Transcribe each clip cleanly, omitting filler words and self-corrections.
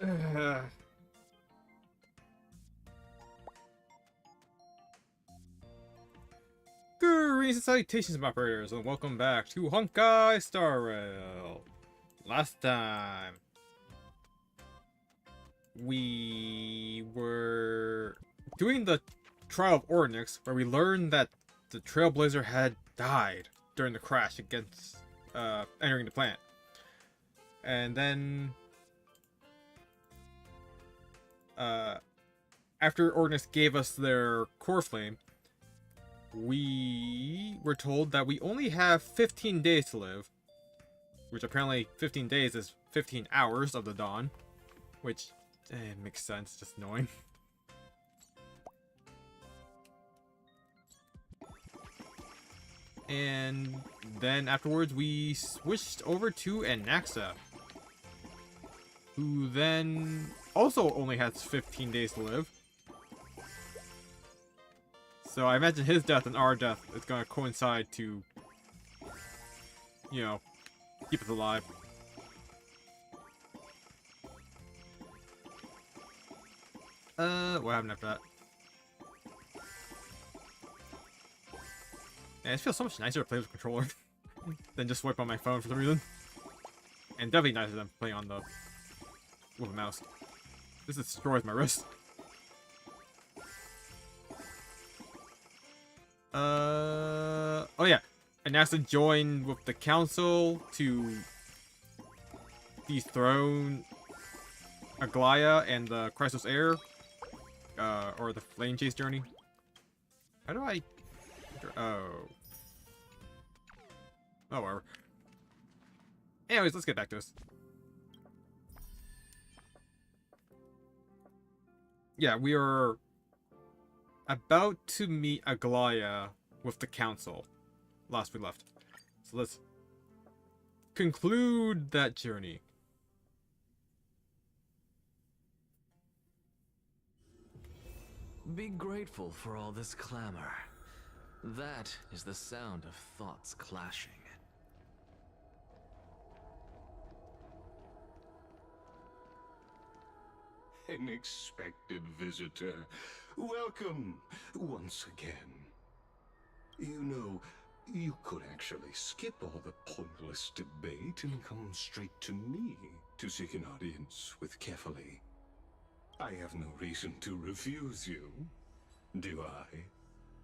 Greetings and salutations, my operators, and welcome back to Honkai Star Rail. Last time, we were doing the trial of Ornyx, where we learned that the Trailblazer had died during the crash against entering the planet. And then, after Ornyx gave us their core flame, we were told that we only have 15 days to live, which apparently 15 days is 15 hours of the dawn, which makes sense, just annoying. And then afterwards we switched over to Anaxa, who then also only has 15 days to live. So I imagine his death and our death is going to coincide to, you know, keep us alive. What happened after that? Man, it feels so much nicer to play with a controller than just swipe on my phone for some reason. And definitely nicer than playing on the with a mouse. This destroys my wrist. Oh yeah, Anaxa joined with the council to dethrone Aglaya and the Chrysos Heir, or the Flame Chase journey. How do I? Oh, whatever. Anyways, let's get back to this. Yeah, we are about to meet Aglaya with the council last we left. So let's conclude that journey. Be grateful for all this clamor. That is the sound of thoughts clashing. An expected visitor. Welcome once again. You know, you could actually skip all the pointless debate and come straight to me to seek an audience with Kefali. I have no reason to refuse you, do I?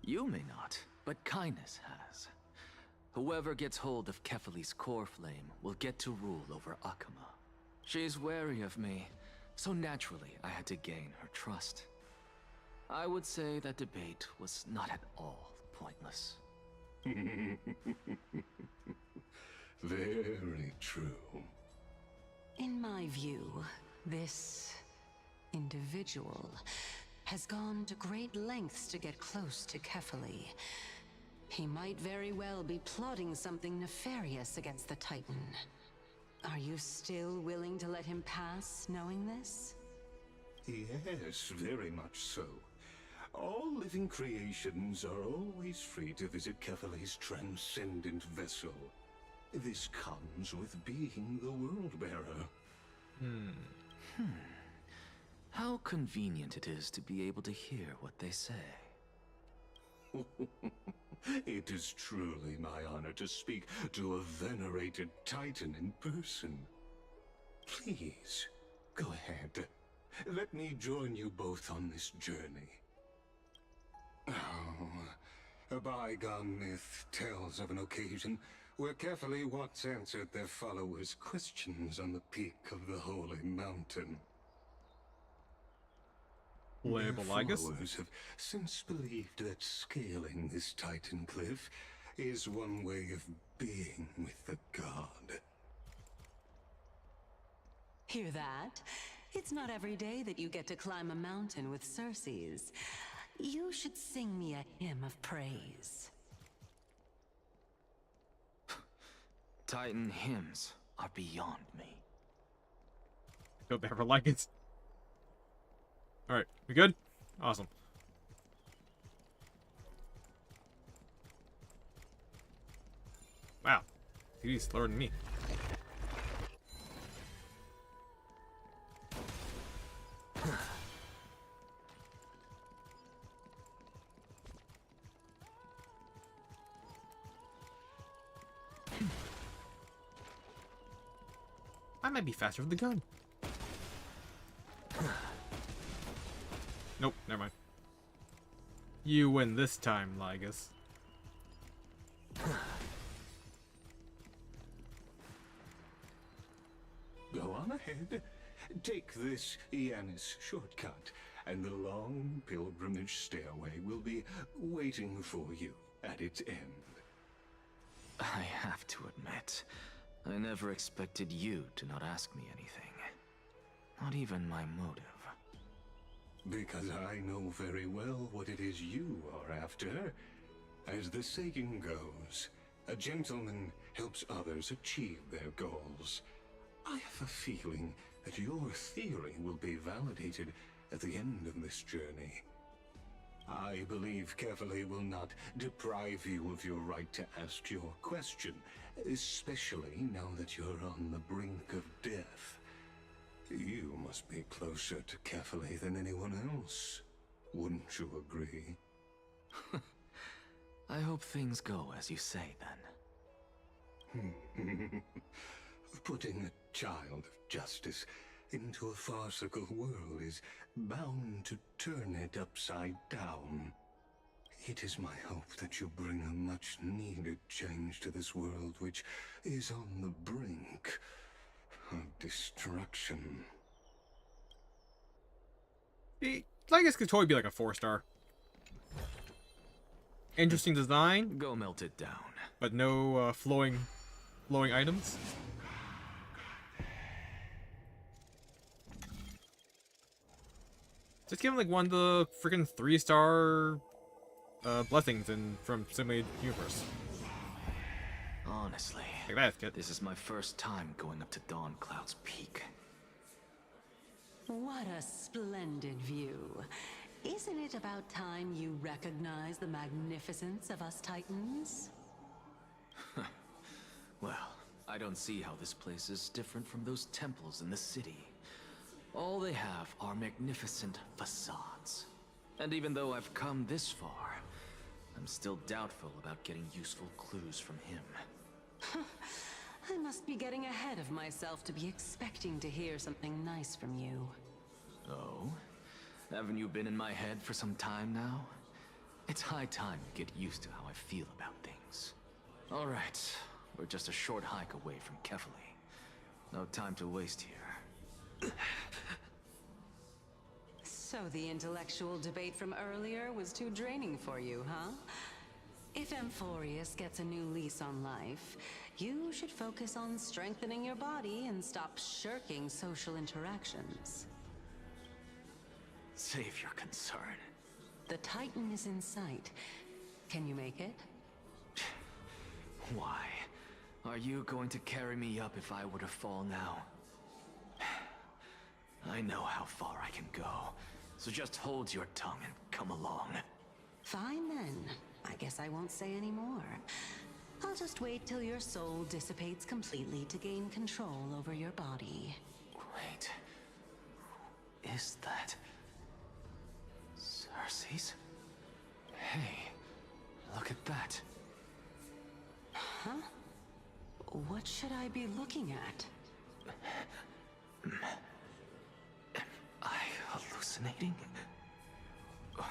You may not, but kindness has. Whoever gets hold of Kefali's core flame will get to rule over Akama. She's wary of me, so naturally I had to gain her trust. I would say that debate was not at all pointless. Very true. In my view, this individual has gone to great lengths to get close to Kefali. He might very well be plotting something nefarious against the Titan. Are you still willing to let him pass, knowing this? Yes, very much so. All living creations are always free to visit Kefali's transcendent vessel. This comes with being the World-Bearer. How convenient it is to be able to hear what they say. It is truly my honor to speak to a venerated Titan in person. Please, go ahead. Let me join you both on this journey. Oh, a bygone myth tells of an occasion where Kefali once answered their followers' questions on the peak of the Holy Mountain. Their followers have since believed that scaling this Titan cliff is one way of being with the god. Hear that? It's not every day that you get to climb a mountain with Circes. You should sing me a hymn of praise. Titan hymns are beyond me. Hope they ever like it. Alright, we good? Awesome. Wow. He's slower than me. might be faster with the gun. Nope, never mind. You win this time, Ligus. Go on ahead. Take this Yanis shortcut, and the long pilgrimage stairway will be waiting for you at its end. I have to admit, I never expected you to not ask me anything. Not even my motive. Because I know very well what it is you are after. As the saying goes, a gentleman helps others achieve their goals. I have a feeling that your theory will be validated at the end of this journey. I believe Kefali will not deprive you of your right to ask your question, especially now that you're on the brink of death. You must be closer to Kefali than anyone else. Wouldn't you agree? I hope things go as you say, then. Putting a child of justice into a farcical world is bound to turn it upside down. It is my hope that you bring a much-needed change to this world, which is on the brink of destruction. Ligus could totally be like a 4-star. Interesting design, Go melt it down. but no flowing items. Just give him like one of the freaking 3-star blessings from Simulated Universe. Honestly, Like that, kid. this is my first time going up to Dawn Cloud's peak. What a splendid view. Isn't it about time you recognize the magnificence of us Titans? Well, I don't see how this place is different from those temples in the city. All they have are magnificent facades. And even though I've come this far, I'm still doubtful about getting useful clues from him. I must be getting ahead of myself to be expecting to hear something nice from you. Oh? Haven't you been in my head for some time now? It's high time you get used to how I feel about things. Alright, we're just a short hike away from Kefali. No time to waste here. So the intellectual debate from earlier was too draining for you, huh? If Amphorius gets a new lease on life, you should focus on strengthening your body and stop shirking social interactions. Save your concern. The Titan is in sight. Can you make it? Why? Are you going to carry me up if I were to fall now? I know how far I can go, so just hold your tongue and come along. Fine then. I guess I won't say any more. I'll just wait till your soul dissipates completely to gain control over your body. Wait. Who is that? Cersei's? Hey, look at that. Huh? What should I be looking at? Am I hallucinating? Or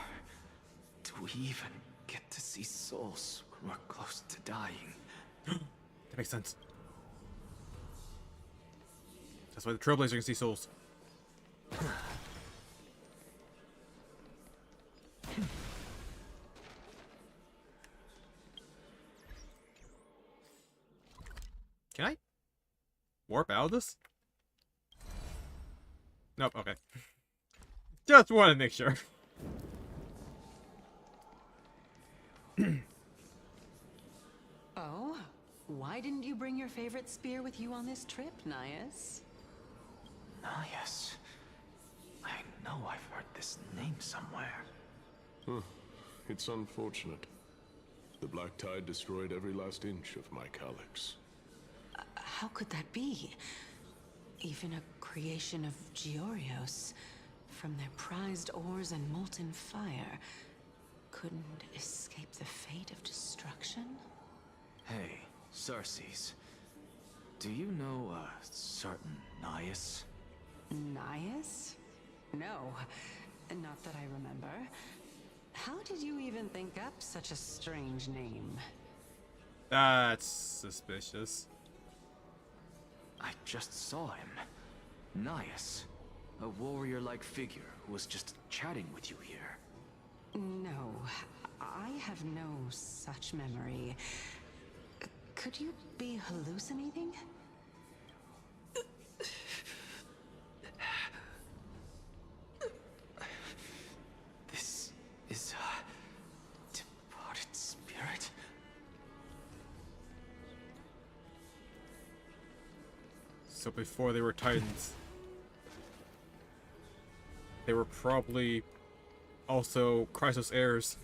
do we even get to see souls when we're close to dying? That makes sense. That's why the Trailblazer can see souls. Can I warp out of this? Nope, okay. Just wanted to make sure. Oh? Why didn't you bring your favorite spear with you on this trip, Nias? Nias. I know I've heard this name somewhere. Huh. It's unfortunate. The Black Tide destroyed every last inch of my calyx. How could that be? Even a creation of Georios, from their prized ores and molten fire, couldn't escape the fate of destruction? Hey, Cersei's. Do you know a certain Nias? Nias? No, not that I remember. How did you even think up such a strange name? That's suspicious. I just saw him. Nias. A warrior-like figure who was just chatting with you here. No, I have no such memory. Could you be hallucinating? This is a departed spirit. So before they were Titans, they were probably also Chrysos heirs.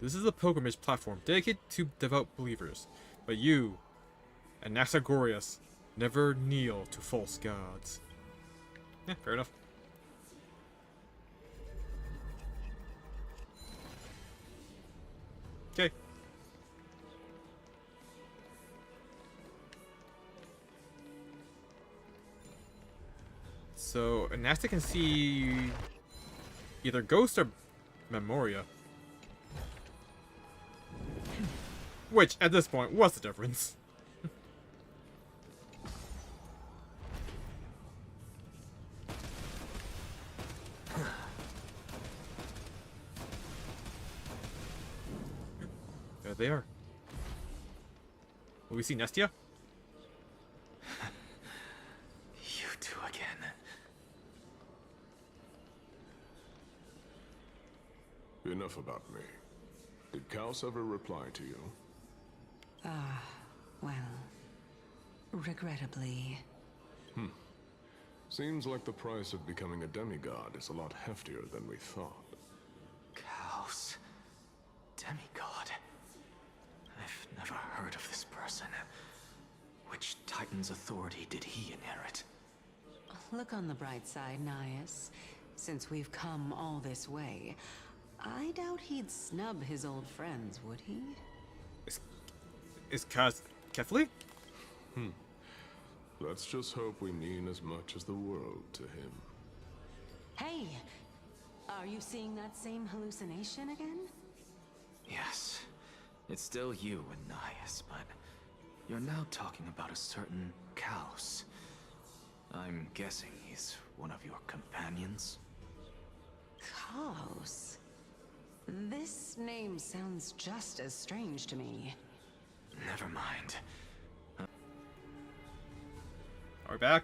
This is a pilgrimage platform dedicated to devout believers, but you, Anaxagorius, never kneel to false gods. Yeah, fair enough. Okay. So, Anasta can see either Ghost or Memoria. Which, at this point, what's the difference? There they are. Will we see Nestia? You two again. Enough about me. Did Kaos ever reply to you? Well, regrettably. Seems like the price of becoming a demigod is a lot heftier than we thought. Chaos. Demigod. I've never heard of this person. Which Titan's authority did he inherit? Look on the bright side, Nias. Since we've come all this way, I doubt he'd snub his old friends, would he? Is Kaz Kefli? Let's just hope we mean as much as the world to him. Hey! Are you seeing that same hallucination again? Yes. It's still you and Nias, but you're now talking about a certain Chaos. I'm guessing he's one of your companions? Chaos? This name sounds just as strange to me. Never mind. Are we back?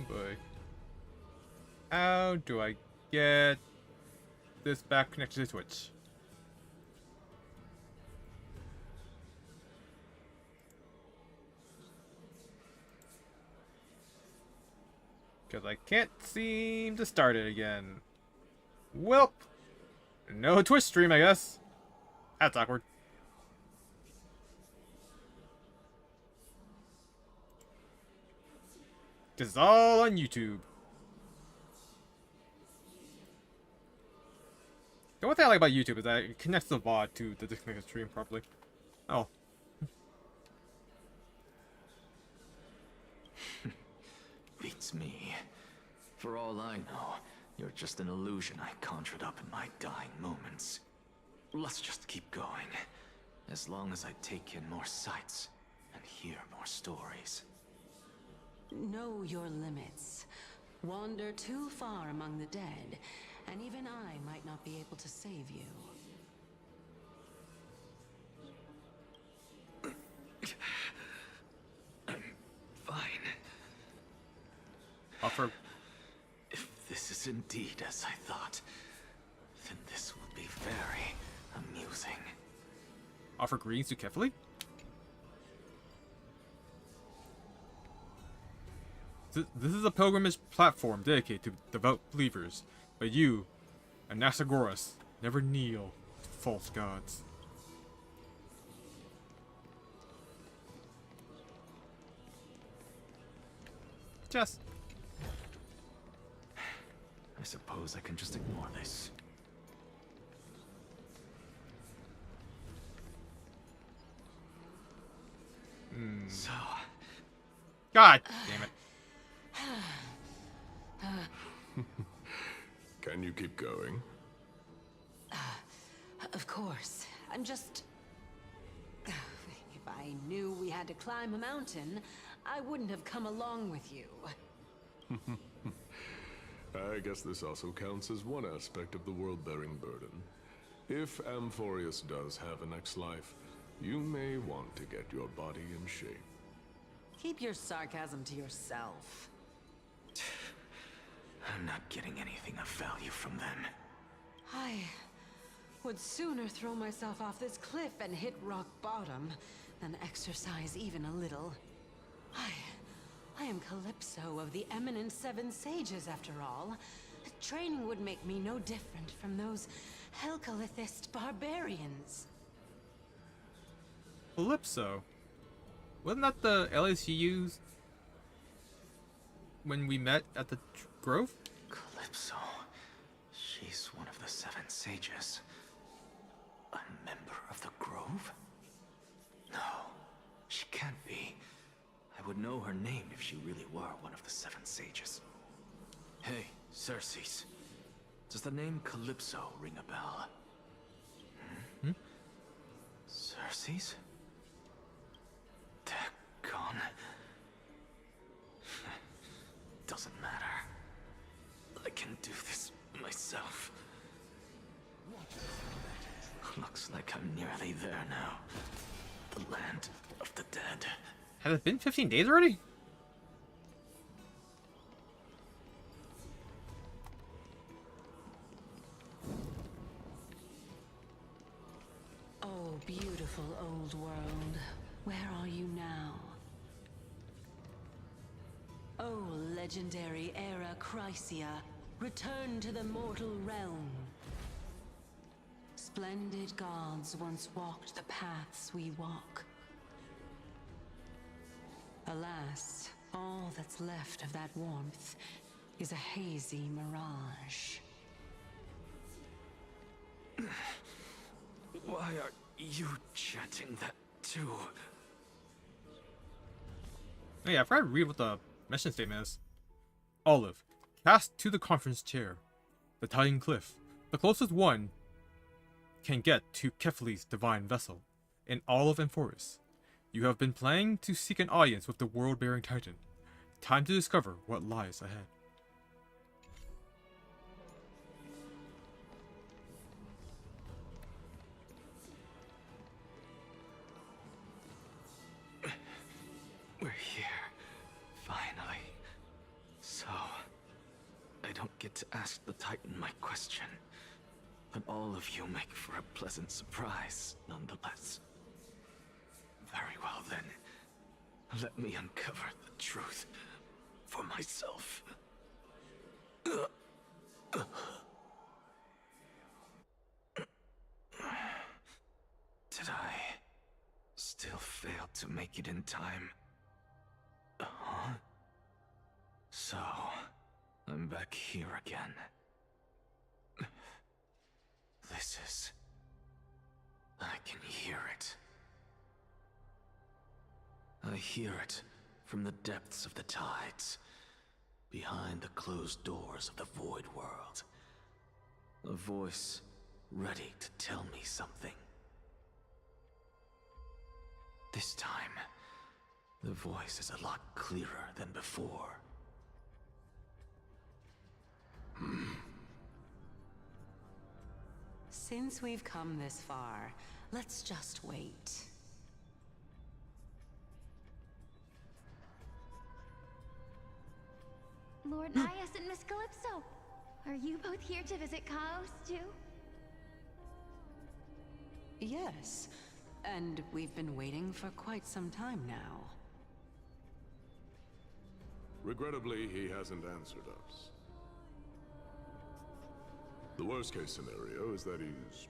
Boy. How do I get this back connected to Twitch? Because I can't seem to start it again. Welp. No Twitch stream, I guess. That's awkward. This is all on YouTube. The one thing I like about YouTube is that it connects the VOD to the disconnected stream properly. Oh. Beats me. For all I know, you're just an illusion I conjured up in my dying moments. Let's just keep going. As long as I take in more sights and hear more stories. Know your limits. Wander too far among the dead, and even I might not be able to save you. I'm fine. Offer. If this is indeed as I thought, then this will be very amusing. Offer greetings to Kefli. This is a pilgrimage platform dedicated to devout believers, but you, Anaxagoras, never kneel to false gods. Just. I suppose I can just ignore this. So, God damn it. Can you keep going? Of course. I'm just... If I knew we had to climb a mountain, I wouldn't have come along with you. I guess this also counts as one aspect of the world-bearing burden. If Amphorius does have a next life, you may want to get your body in shape. Keep your sarcasm to yourself. I'm not getting anything of value from them. I would sooner throw myself off this cliff and hit rock bottom than exercise even a little. I am Calypso of the eminent Seven Sages, after all. Training would make me no different from those Helcalithist barbarians. Calypso? Wasn't that the alias you used when we met at the grove? Calypso. She's one of the Seven Sages. A member of the Grove? No, she can't be. I would know her name if she really were one of the Seven Sages. Hey, Circes. Does the name Calypso ring a bell? Circes? They're gone. Doesn't matter. I can do this myself. Looks like I'm nearly there now. The land of the dead. Has it been 15 days already? Oh, beautiful old world. Where are you now? Oh, legendary era Chrysia, return to the mortal realm. Splendid gods once walked the paths we walk. Alas, all that's left of that warmth is a hazy mirage. Why are you chanting that too? Oh yeah, I forgot to read what the mission statement is. Olive, cast to the conference chair. The Titan Cliff, the closest one can get to Kefali's divine vessel, in all of Amphoris. You have been planning to seek an audience with the world-bearing Titan. Time to discover what lies ahead. We're here. Finally. So, I don't get to ask the Titan my question. But all of you make for a pleasant surprise, nonetheless. Very well then. Let me uncover the truth for myself. Did I still fail to make it in time? Huh? So, I'm back here again. This is... I can hear it. I hear it from the depths of the tides, behind the closed doors of the void world. A voice ready to tell me something. This time, the voice is a lot clearer than before. Since we've come this far, let's just wait. Lord Nias and Miss Calypso, are you both here to visit Chaos too? Yes, and we've been waiting for quite some time now. Regrettably, he hasn't answered us. The worst-case scenario is that he's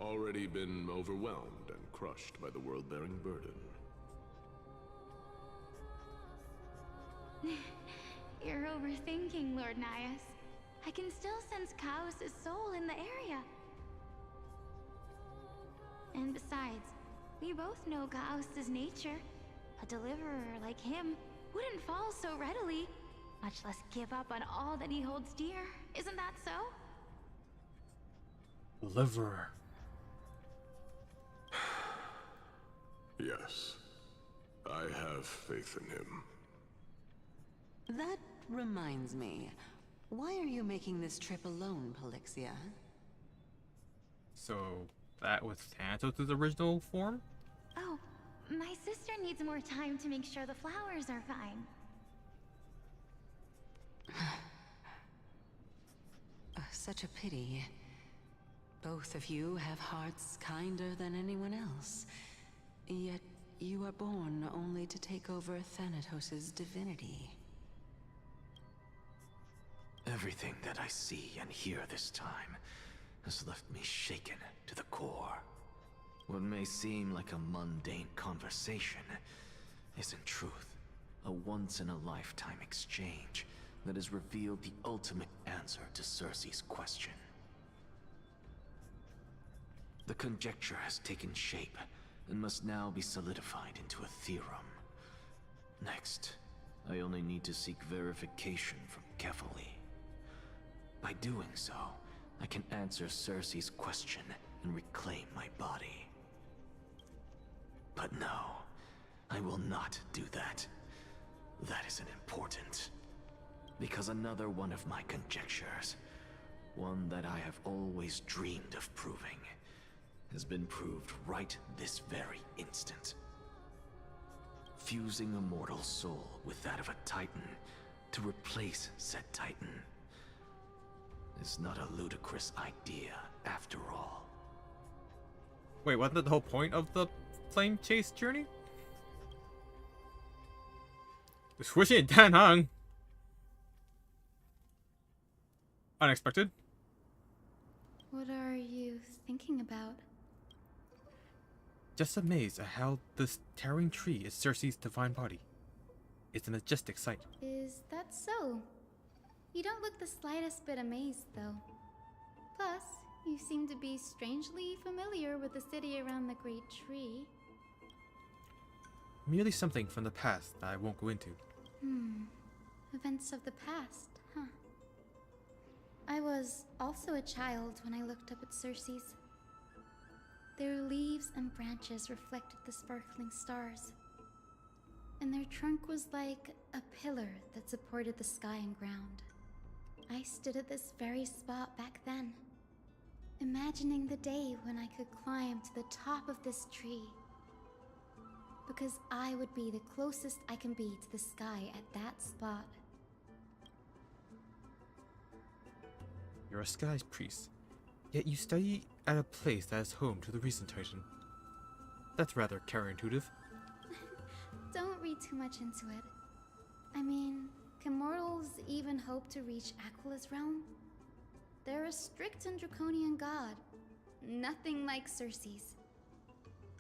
already been overwhelmed and crushed by the world-bearing burden. You're overthinking, Lord Nias. I can still sense Chaos' soul in the area. And besides, we both know Chaos' nature. A deliverer like him wouldn't fall so readily, much less give up on all that he holds dear. Isn't that so? Deliverer. Yes. I have faith in him. That reminds me. Why are you making this trip alone, Polixia? So that was Thanatos' original form? Oh, my sister needs more time to make sure the flowers are fine. Such a pity. Both of you have hearts kinder than anyone else. Yet you are born only to take over Thanatos' divinity. Everything that I see and hear this time has left me shaken to the core. What may seem like a mundane conversation is in truth a once-in-a-lifetime exchange that has revealed the ultimate answer to Cersei's question. The conjecture has taken shape and must now be solidified into a theorem. Next, I only need to seek verification from Kefali. By doing so, I can answer Cersei's question and reclaim my body. But no, I will not do that. That isn't important. Because another one of my conjectures, one that I have always dreamed of proving, has been proved right this very instant. Fusing a mortal soul with that of a Titan to replace said Titan is not a ludicrous idea after all. Wait, wasn't that the whole point of the flame chase journey? Switching it down, huh? Unexpected. What are you thinking about? Just amazed at how this towering tree is Cersei's divine body. It's a majestic sight. Is that so? You don't look the slightest bit amazed, though. Plus, you seem to be strangely familiar with the city around the Great Tree. Merely something from the past that I won't go into. Events of the past, huh? I was also a child when I looked up at Cersei's. Their leaves and branches reflected the sparkling stars. And their trunk was like a pillar that supported the sky and ground. I stood at this very spot back then, imagining the day when I could climb to the top of this tree. Because I would be the closest I can be to the sky at that spot. You're a skies priest, yet you study at a place that is home to the recent Titan. That's rather counterintuitive. Don't read too much into it. I mean, can mortals even hope to reach Aquila's realm? They're a strict and draconian god. Nothing like Cersei's.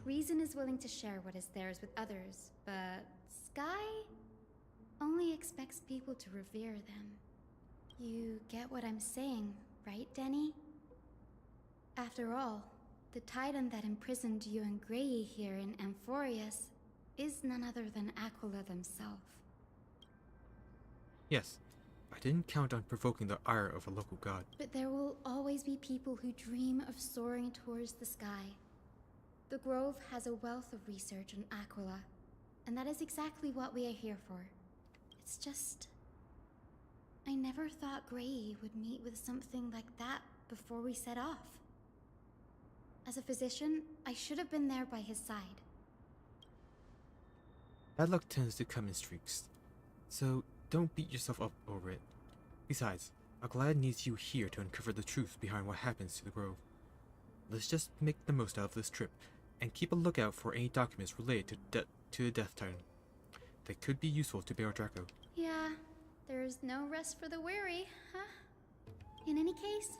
Reason is willing to share what is theirs with others, but Sky only expects people to revere them. You get what I'm saying, right, Denny? After all, the Titan that imprisoned you and Grey here in Amphorius is none other than Aquila themselves. Yes, I didn't count on provoking the ire of a local god. But there will always be people who dream of soaring towards the sky. The Grove has a wealth of research on Aquila, and that is exactly what we are here for. It's just, I never thought Grey would meet with something like that before we set off. As a physician, I should have been there by his side. Bad luck tends to come in streaks, so don't beat yourself up over it. Besides, Aglad needs you here to uncover the truth behind what happens to the Grove. Let's just make the most out of this trip, and keep a lookout for any documents related to the Death Titan. They could be useful to Baron Draco. Yeah, There's no rest for the weary, huh? In any case,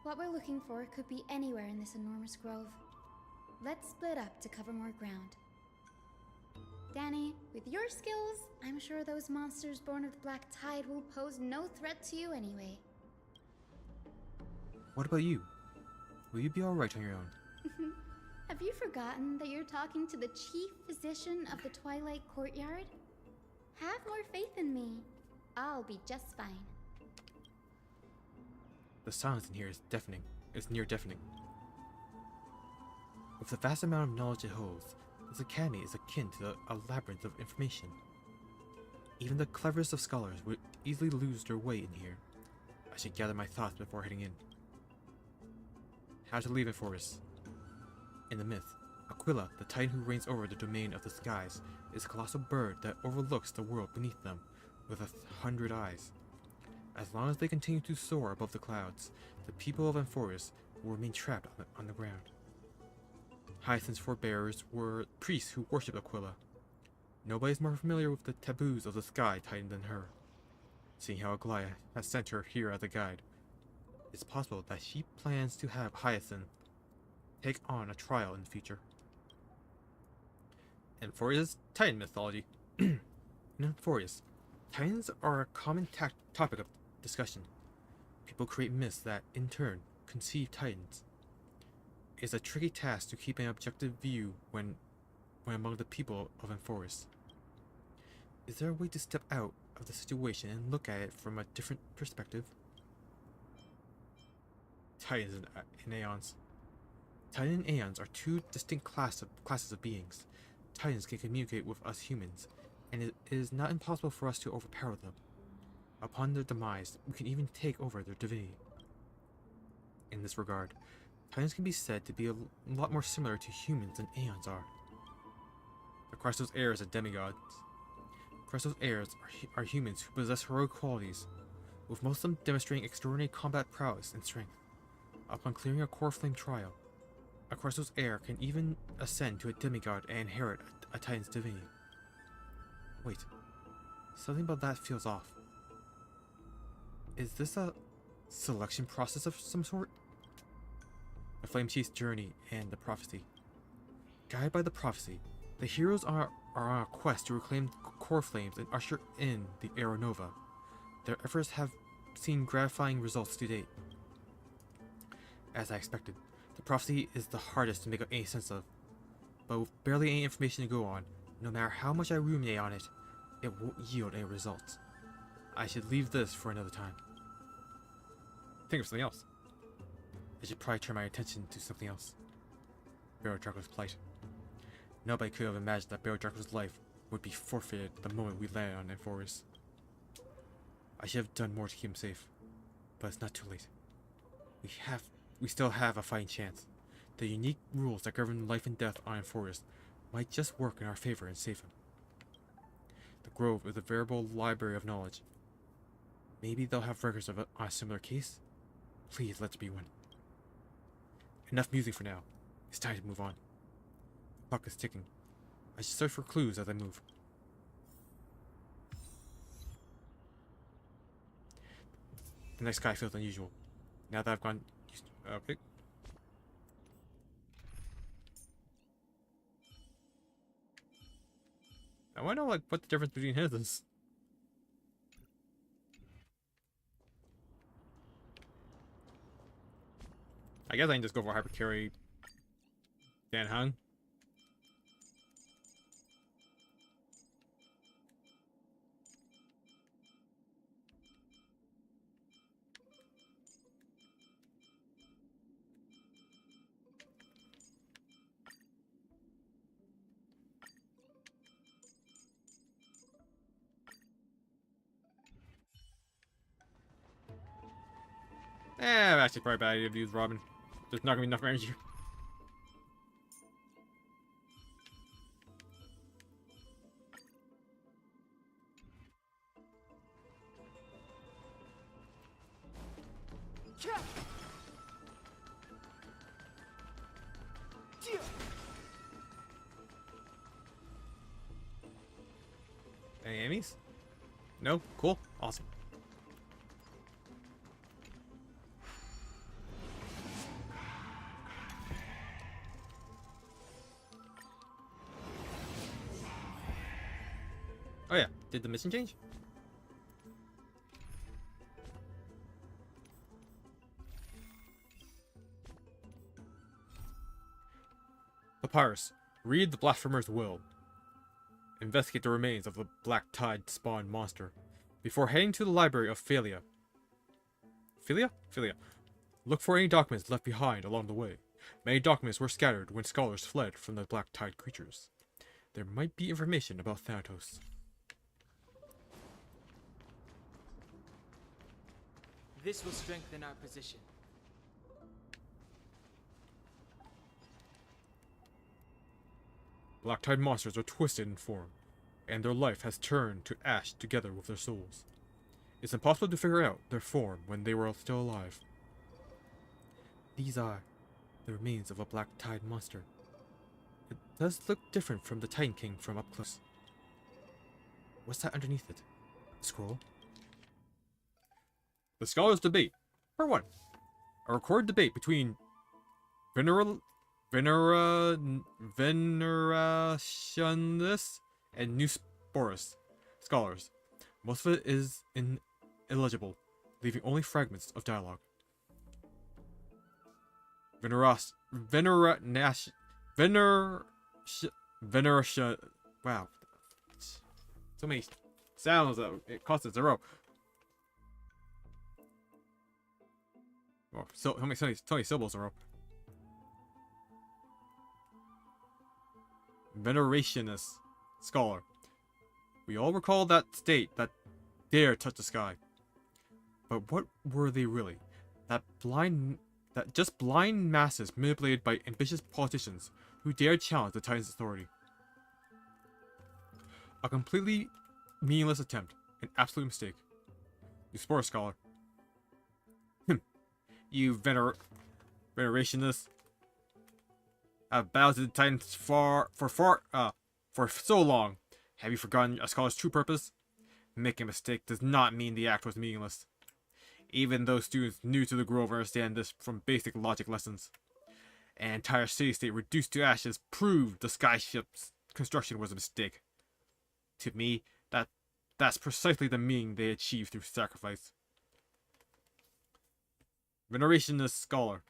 what we're looking for could be anywhere in this enormous grove. Let's split up to cover more ground. Danny, with your skills, I'm sure those monsters born of the Black Tide will pose no threat to you anyway. What about you? Will you be alright on your own? Have you forgotten that you're talking to the chief physician of the Twilight Courtyard? Have more faith in me. I'll be just fine. The silence in here is deafening. It's near deafening. With the vast amount of knowledge it holds, this academy is akin to a labyrinth of information. Even the cleverest of scholars would easily lose their way in here. I should gather my thoughts before heading in. How to leave Enforus. In the myth, Aquila, the titan who reigns over the domain of the skies, is a colossal bird that overlooks the world beneath them with 100 eyes. As long as they continue to soar above the clouds, the people of Enforus will remain trapped on the ground. Hyacinth's forebears were priests who worshipped Aquila. Nobody is more familiar with the taboos of the sky titan than her. Seeing how Aglaia has sent her here as a guide, it's possible that she plans to have Hyacinth take on a trial in the future. Enforus Titan mythology. In Enforus, Titans are a common topic of discussion. People create myths that, in turn, conceive Titans. It's a tricky task to keep an objective view when among the people of Enforus. Is there a way to step out of the situation and look at it from a different perspective? Titans and Aeons. Titan and Aeons are two distinct classes of beings. Titans can communicate with us humans, and it is not impossible for us to overpower them. Upon their demise, we can even take over their divinity. In this regard, Titans can be said to be a lot more similar to humans than Aeons are. The Crystal's heirs are demigods. Crystal's heirs are humans who possess heroic qualities, with most of them demonstrating extraordinary combat prowess and strength. Upon clearing a core flame trial, a Crystal's heir can even ascend to a demigod and inherit a Titan's divinity. Wait, something about that feels off. Is this a selection process of some sort? The Flame Chief's journey and the prophecy. Guided by the prophecy, the heroes are on a quest to reclaim core flames and usher in the Era Nova. Their efforts have seen gratifying results to date. As I expected, the prophecy is the hardest to make any sense of, but with barely any information to go on, no matter how much I ruminate on it, it won't yield any results. I should leave this for another time. Think of something else. I should probably turn my attention to something else. Baron Draco's plight. Nobody could have imagined that Baron Draco's life would be forfeited the moment we landed on Enforus. I should have done more to keep him safe, but it's not too late. We still have a fighting chance. The unique rules that govern life and death on Enforus might just work in our favor and save him. The Grove is a veritable library of knowledge. Maybe they'll have records of a similar case? Please, let's be one. Enough musing for now. It's time to move on. The clock is ticking. I should search for clues as I move. The night sky feels unusual. Now that I've gone... Okay. I want to know, like, what the difference between his is. I guess I can just go for Hypercarry Dan Hung. Actually probably a bad idea to use Robin. There's not gonna be enough energy. Any enemies? No? Cool. Awesome. Oh yeah, did the mission change? Papyrus, read the Blasphemer's will. Investigate the remains of the Black Tide spawned monster before heading to the library of Philia. Philia? Philia. Look for any documents left behind along the way. Many documents were scattered when scholars fled from the Black Tide creatures. There might be information about Thanatos. This will strengthen our position. Black Tide monsters are twisted in form, and their life has turned to ash together with their souls. It's impossible to figure out their form when they were still alive. These are the remains of a Black Tide monster. It does look different from the Titan King from up close. What's that underneath it? A scroll? The Scholars' Debate. Part 1. A recorded debate between Venerationalists and Newsporus scholars. Most of it is illegible, leaving only fragments of dialogue. Veneration. Wow. So many sounds that it costs a zero. Oh, so many syllables in a row. Venerationist scholar. We all recall that state that dare touch the sky. But what were they really? That just blind masses manipulated by ambitious politicians who dared challenge the Titan's authority. A completely meaningless attempt, an absolute mistake. You spore scholar. You venerationist. I've bowed to the Titans for so long. Have you forgotten a scholar's true purpose? Making a mistake does not mean the act was meaningless. Even those students new to the Grove understand this from basic logic lessons. An entire city-state reduced to ashes proved the skyship's construction was a mistake. To me, that's precisely the meaning they achieved through sacrifice. Venerationist scholar.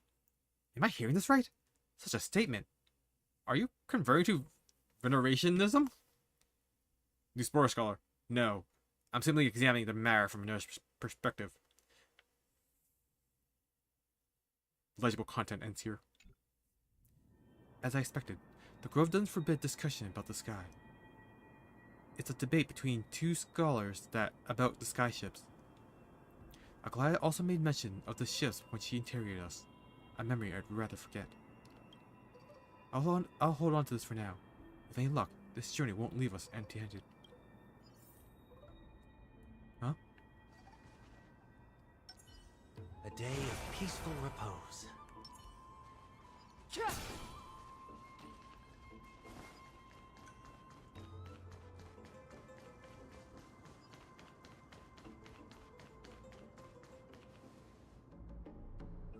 Am I hearing this right? Such a statement. Are you converting to venerationism? New Spore scholar. No. I'm simply examining the matter from another perspective. Legible content ends here. As I expected, the Grove doesn't forbid discussion about the sky. It's a debate between two scholars about the skyships. Aglaya also made mention of the ships when she interrogated us, a memory I'd rather forget. I'll hold on to this for now. With any luck, this journey won't leave us empty-handed. Huh? A day of peaceful repose.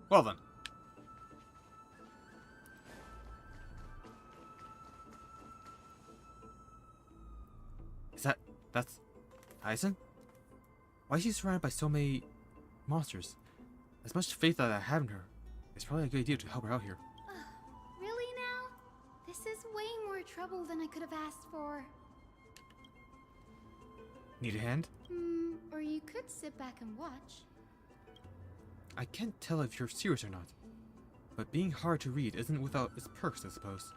Well then. That's Aizen? Why is she surrounded by so many monsters? As much faith that I have in her, it's probably a good idea to help her out here. Really now? This is way more trouble than I could have asked for. Need a hand? Or you could sit back and watch. I can't tell if you're serious or not, but being hard to read isn't without its perks, I suppose.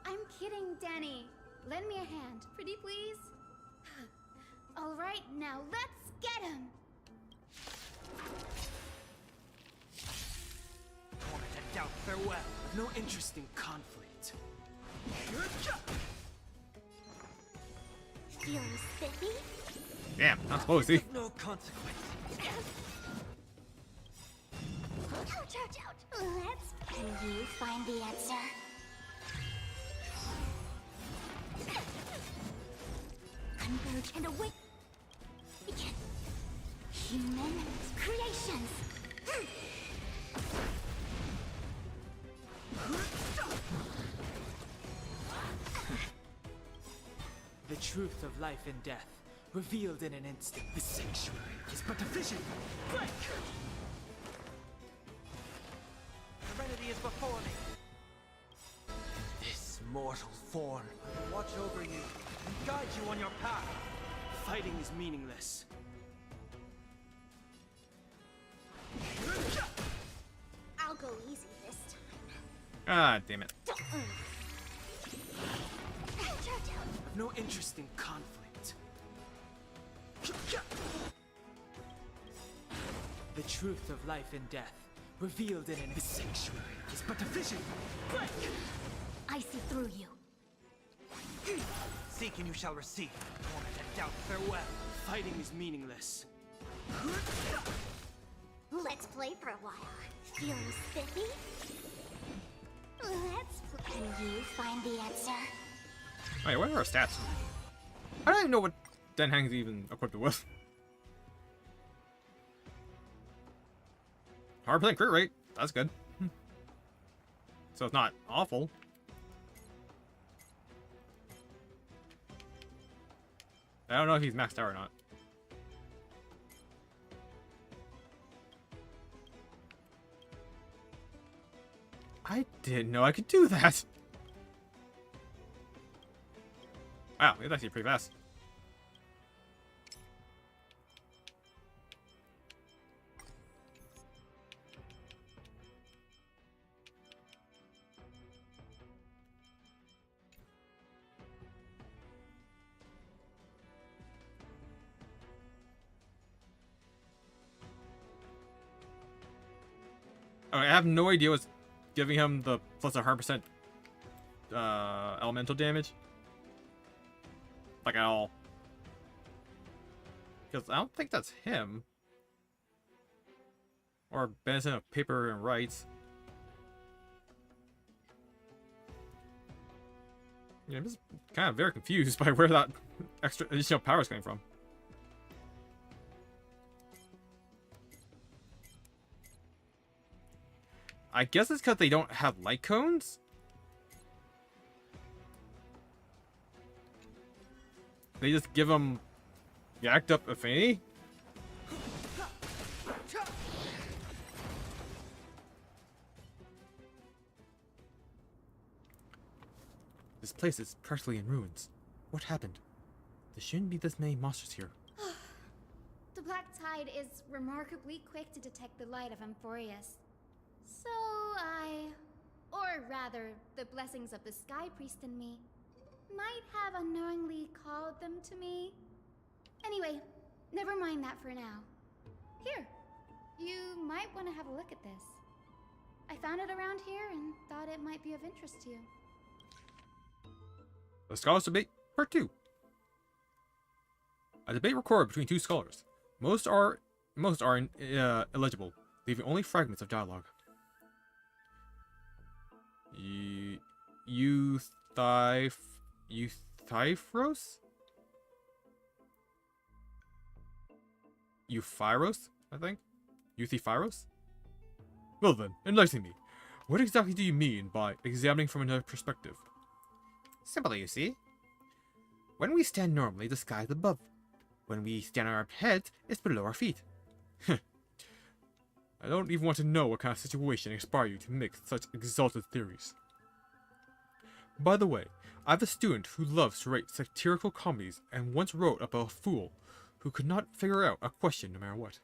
I'm kidding, Danny. Lend me a hand, pretty please. All right, now let's get him. Wanted to doubt farewell. No interest in conflict. Feeling spiffy? Damn, not supposed to. No consequence. Ouch, ouch, ouch. Can you find the answer? Converge and awake. Human creations. The truth of life and death, revealed in an instant. The sanctuary is but a vision. Break! Serenity is before me. This mortal form will watch over you and guide you on your path. Fighting is meaningless. I'll go easy this time. Ah, damn it. I've no interest in conflict. The truth of life and death, revealed in an The sanctuary is but a vision. Break! I see through you. Seek and you shall receive. Torment and doubt, farewell. Fighting is meaningless. Let's play for a while. Feeling spiffy? Let's play. Can you find the answer? Wait, what are our stats? I don't even know what Den Hang's even equipped with. 100% crit rate. That's good. So it's not awful. I don't know if he's maxed out or not. I didn't know I could do that. Wow, it's actually pretty fast. Okay, I have no idea what's giving him the plus 100% elemental damage. Like at all. Because I don't think that's him. Or Benson of Paper and Rights. Yeah, I'm just kind of very confused by where that extra additional power is coming from. I guess it's because they don't have light cones? They just give them yacked up affinity? This place is practically in ruins. What happened? There shouldn't be this many monsters here. The Black Tide is remarkably quick to detect the light of Amphorius. So or rather, the blessings of the Sky Priest in me, might have unknowingly called them to me. Anyway, never mind that for now. Here, you might want to have a look at this. I found it around here and thought it might be of interest to you. The Scholars Debate, Part 2. A debate recorded between two scholars. Most are illegible, leaving only fragments of dialogue. Euthyphros? Euphyros, I think? Euthyphros? Well then, enlighten me. What exactly do you mean by examining from another perspective? Simple, you see. When we stand normally, the sky is above. When we stand on our heads, it's below our feet. I don't even want to know what kind of situation inspired you to make such exalted theories. By the way, I have a student who loves to write satirical comedies and once wrote about a fool who could not figure out a question no matter what.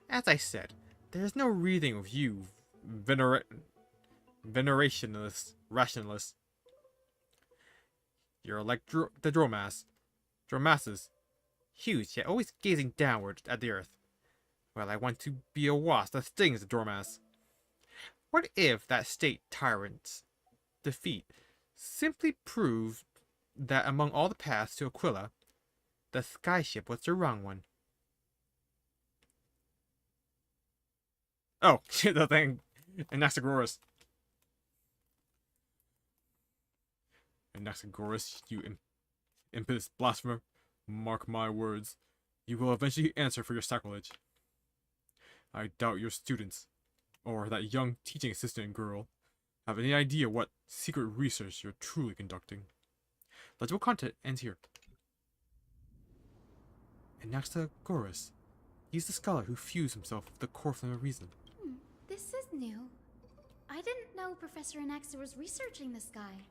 As I said, there is no reading of you, venerationalists, rationalists. You're like the Dromasses, huge yet always gazing downward at the earth. Well, I want to be a wasp that stings the Dormouse. What if that state tyrant's defeat simply proved that among all the paths to Aquila, the skyship was the wrong one? Oh, the thing. Anaxagoras. Anaxagoras, you impious blasphemer. Mark my words. You will eventually answer for your sacrilege. I doubt your students, or that young teaching assistant girl, have any idea what secret research you're truly conducting. Legible content ends here. Anaxa Gorus. He's the scholar who fused himself with the core flame of reason. This is new. I didn't know Professor Anaxa was researching this guy.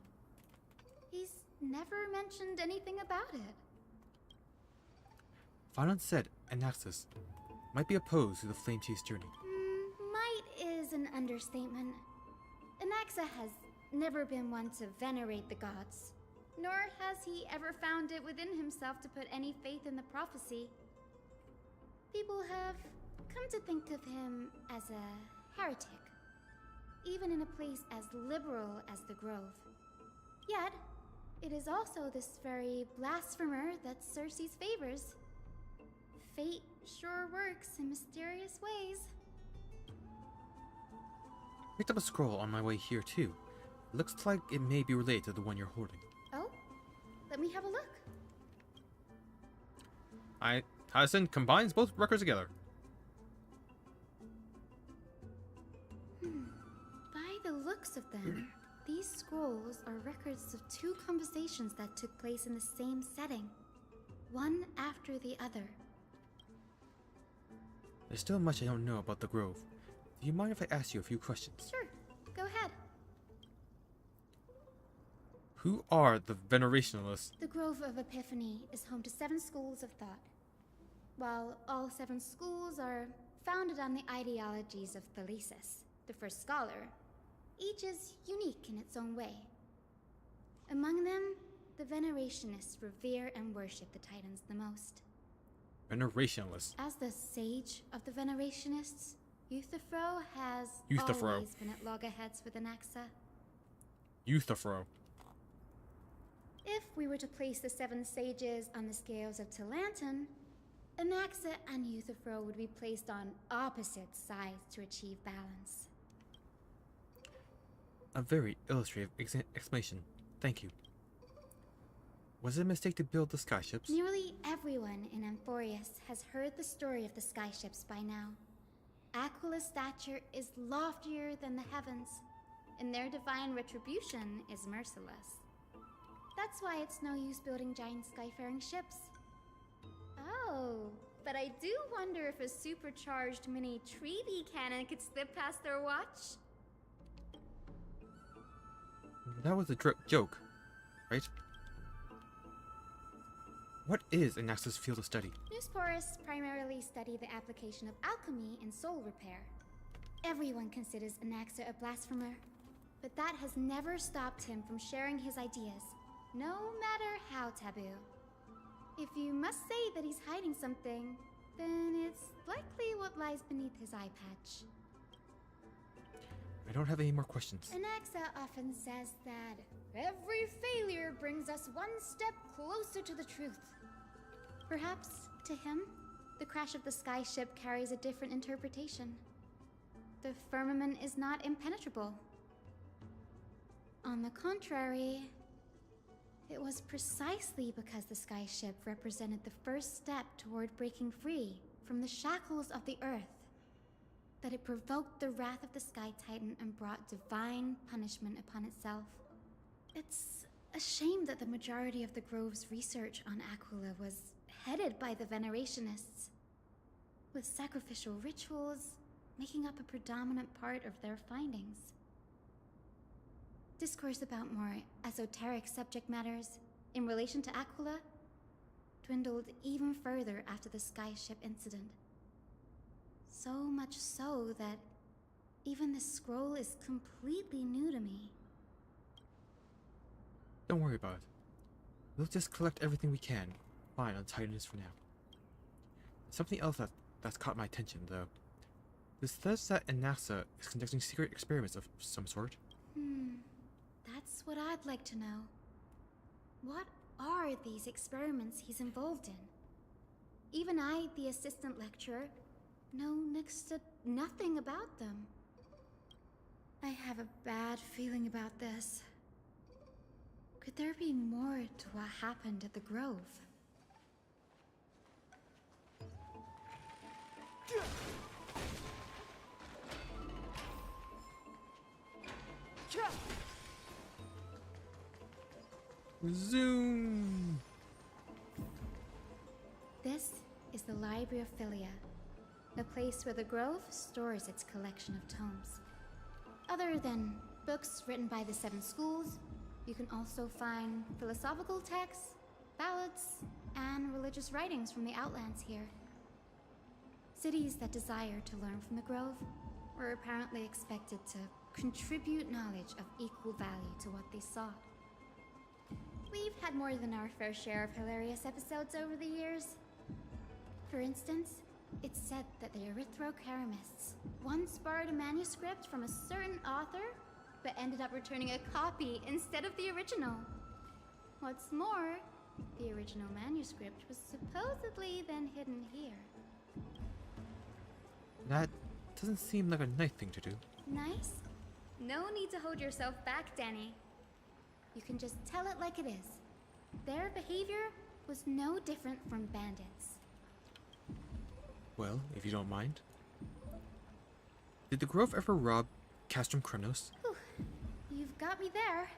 He's never mentioned anything about it. Fanon said Anaxus might be opposed to the flame chase journey. Might is an understatement. Anaxa has never been one to venerate the gods, nor has he ever found it within himself to put any faith in the prophecy. People have come to think of him as a heretic, even in a place as liberal as the Grove. Yet, it is also this very blasphemer that Cersei's favors. Fate sure works in mysterious ways. Picked up a scroll on my way here too. Looks like it may be related to the one you're holding. Oh? Let me have a look. Hyacinth combines both records together. By the looks of them, these scrolls are records of two conversations that took place in the same setting, one after the other. There's still much I don't know about the Grove. Do you mind if I ask you a few questions? Sure, go ahead. Who are the Venerationalists? The Grove of Epiphany is home to 7 schools of thought. While all 7 schools are founded on the ideologies of Thalesis, the first scholar, each is unique in its own way. Among them, the Venerationists revere and worship the Titans the most. Venerationalists. As the sage of the Venerationists, Euthyphro has Euthyphro. always been at loggerheads with Anaxa. Euthyphro. If we were to place the 7 sages on the scales of Talanton, Anaxa and Euthyphro would be placed on opposite sides to achieve balance. A very illustrative explanation. Thank you. Was it a mistake to build the skyships? Nearly everyone in Amphorius has heard the story of the skyships by now. Aquila's stature is loftier than the heavens, and their divine retribution is merciless. That's why it's no use building giant skyfaring ships. Oh, but I do wonder if a supercharged mini Treevee cannon could slip past their watch. That was a joke, right? What is Anaxa's field of study? Newsporists primarily study the application of alchemy in soul repair. Everyone considers Anaxa a blasphemer, but that has never stopped him from sharing his ideas, no matter how taboo. If you must say that he's hiding something, then it's likely what lies beneath his eye patch. I don't have any more questions. Anaxa often says that every failure brings us one step closer to the truth. Perhaps, to him, the crash of the skyship carries a different interpretation. The firmament is not impenetrable. On the contrary, it was precisely because the skyship represented the first step toward breaking free from the shackles of the earth that it provoked the wrath of the Sky Titan and brought divine punishment upon itself. It's a shame that the majority of the Grove's research on Aquila was headed by the Venerationists, with sacrificial rituals making up a predominant part of their findings. Discourse about more esoteric subject matters in relation to Aquila dwindled even further after the skyship incident. So much so that even this scroll is completely new to me. Don't worry about it. We'll just collect everything we can. Fine on Titans for now. Something else that's caught my attention, though. This says that Anaxa is conducting secret experiments of some sort. That's what I'd like to know. What are these experiments he's involved in? Even I, the assistant lecturer, know next to nothing about them. I have a bad feeling about this. Could there be more to what happened at the Grove? Zoom! This the Librariophilia, the place where the Grove stores its collection of tomes. Other than books written by the 7 schools, you can also find philosophical texts, ballads, and religious writings from the Outlands here. Cities that desire to learn from the Grove were apparently expected to contribute knowledge of equal value to what they saw. We've had more than our fair share of hilarious episodes over the years. For instance, it's said that the Erythrocheramists once borrowed a manuscript from a certain author, but ended up returning a copy instead of the original. What's more, the original manuscript was supposedly then hidden here. That doesn't seem like a nice thing to do. Nice? No need to hold yourself back, Danny. You can just tell it like it is. Their behavior was no different from bandits. Well, if you don't mind. Did the Grove ever rob Castrum Kremnos? Whew. You've got me there.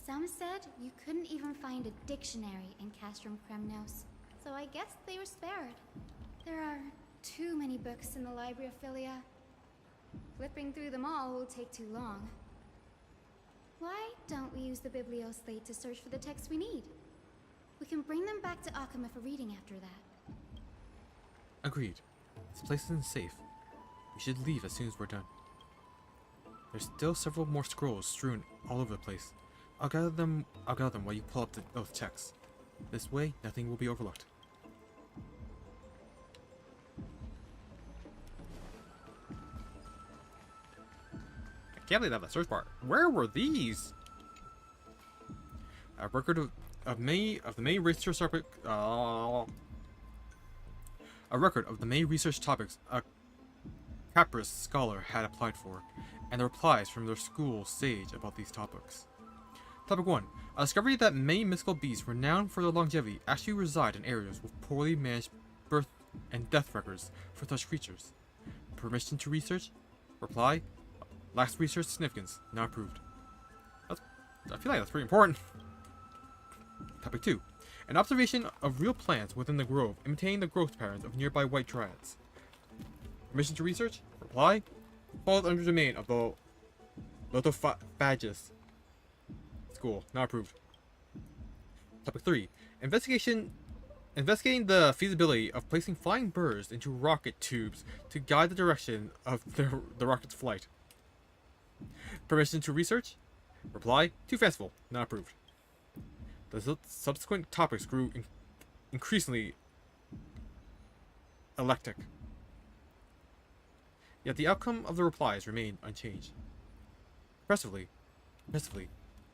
Some said you couldn't even find a dictionary in Castrum Kremnos, so I guess they were spared. There are too many books in the Librariophilia. Flipping through them all will take too long. Why don't we use the Biblioslate to search for the texts we need? We can bring them back to Akama for reading after that. Agreed. This place isn't safe. We should leave as soon as we're done. There's still several more scrolls strewn all over the place. I'll gather them while you pull up those texts. This way, nothing will be overlooked. I can't believe that search bar. Where were these? A record of the main research topic. A record of the main research topics a Capris scholar had applied for, and the replies from their school sage about these topics. Topic 1. A discovery that many mystical beasts renowned for their longevity actually reside in areas with poorly managed birth and death records for such creatures. Permission to research? Reply: lacks research significance. Not approved. I feel like that's pretty important. Topic 2. An observation of real plants within the grove imitating the growth patterns of nearby white dryads. Permission to research? Reply: falls under the domain of the Lotophagus School. Not approved. Topic 3. Investigating the feasibility of placing flying birds into rocket tubes to guide the direction of the rocket's flight. Permission to research? Reply: too fanciful. Not approved. The subsequent topics grew increasingly eclectic. Yet the outcome of the replies remained unchanged. Impressively,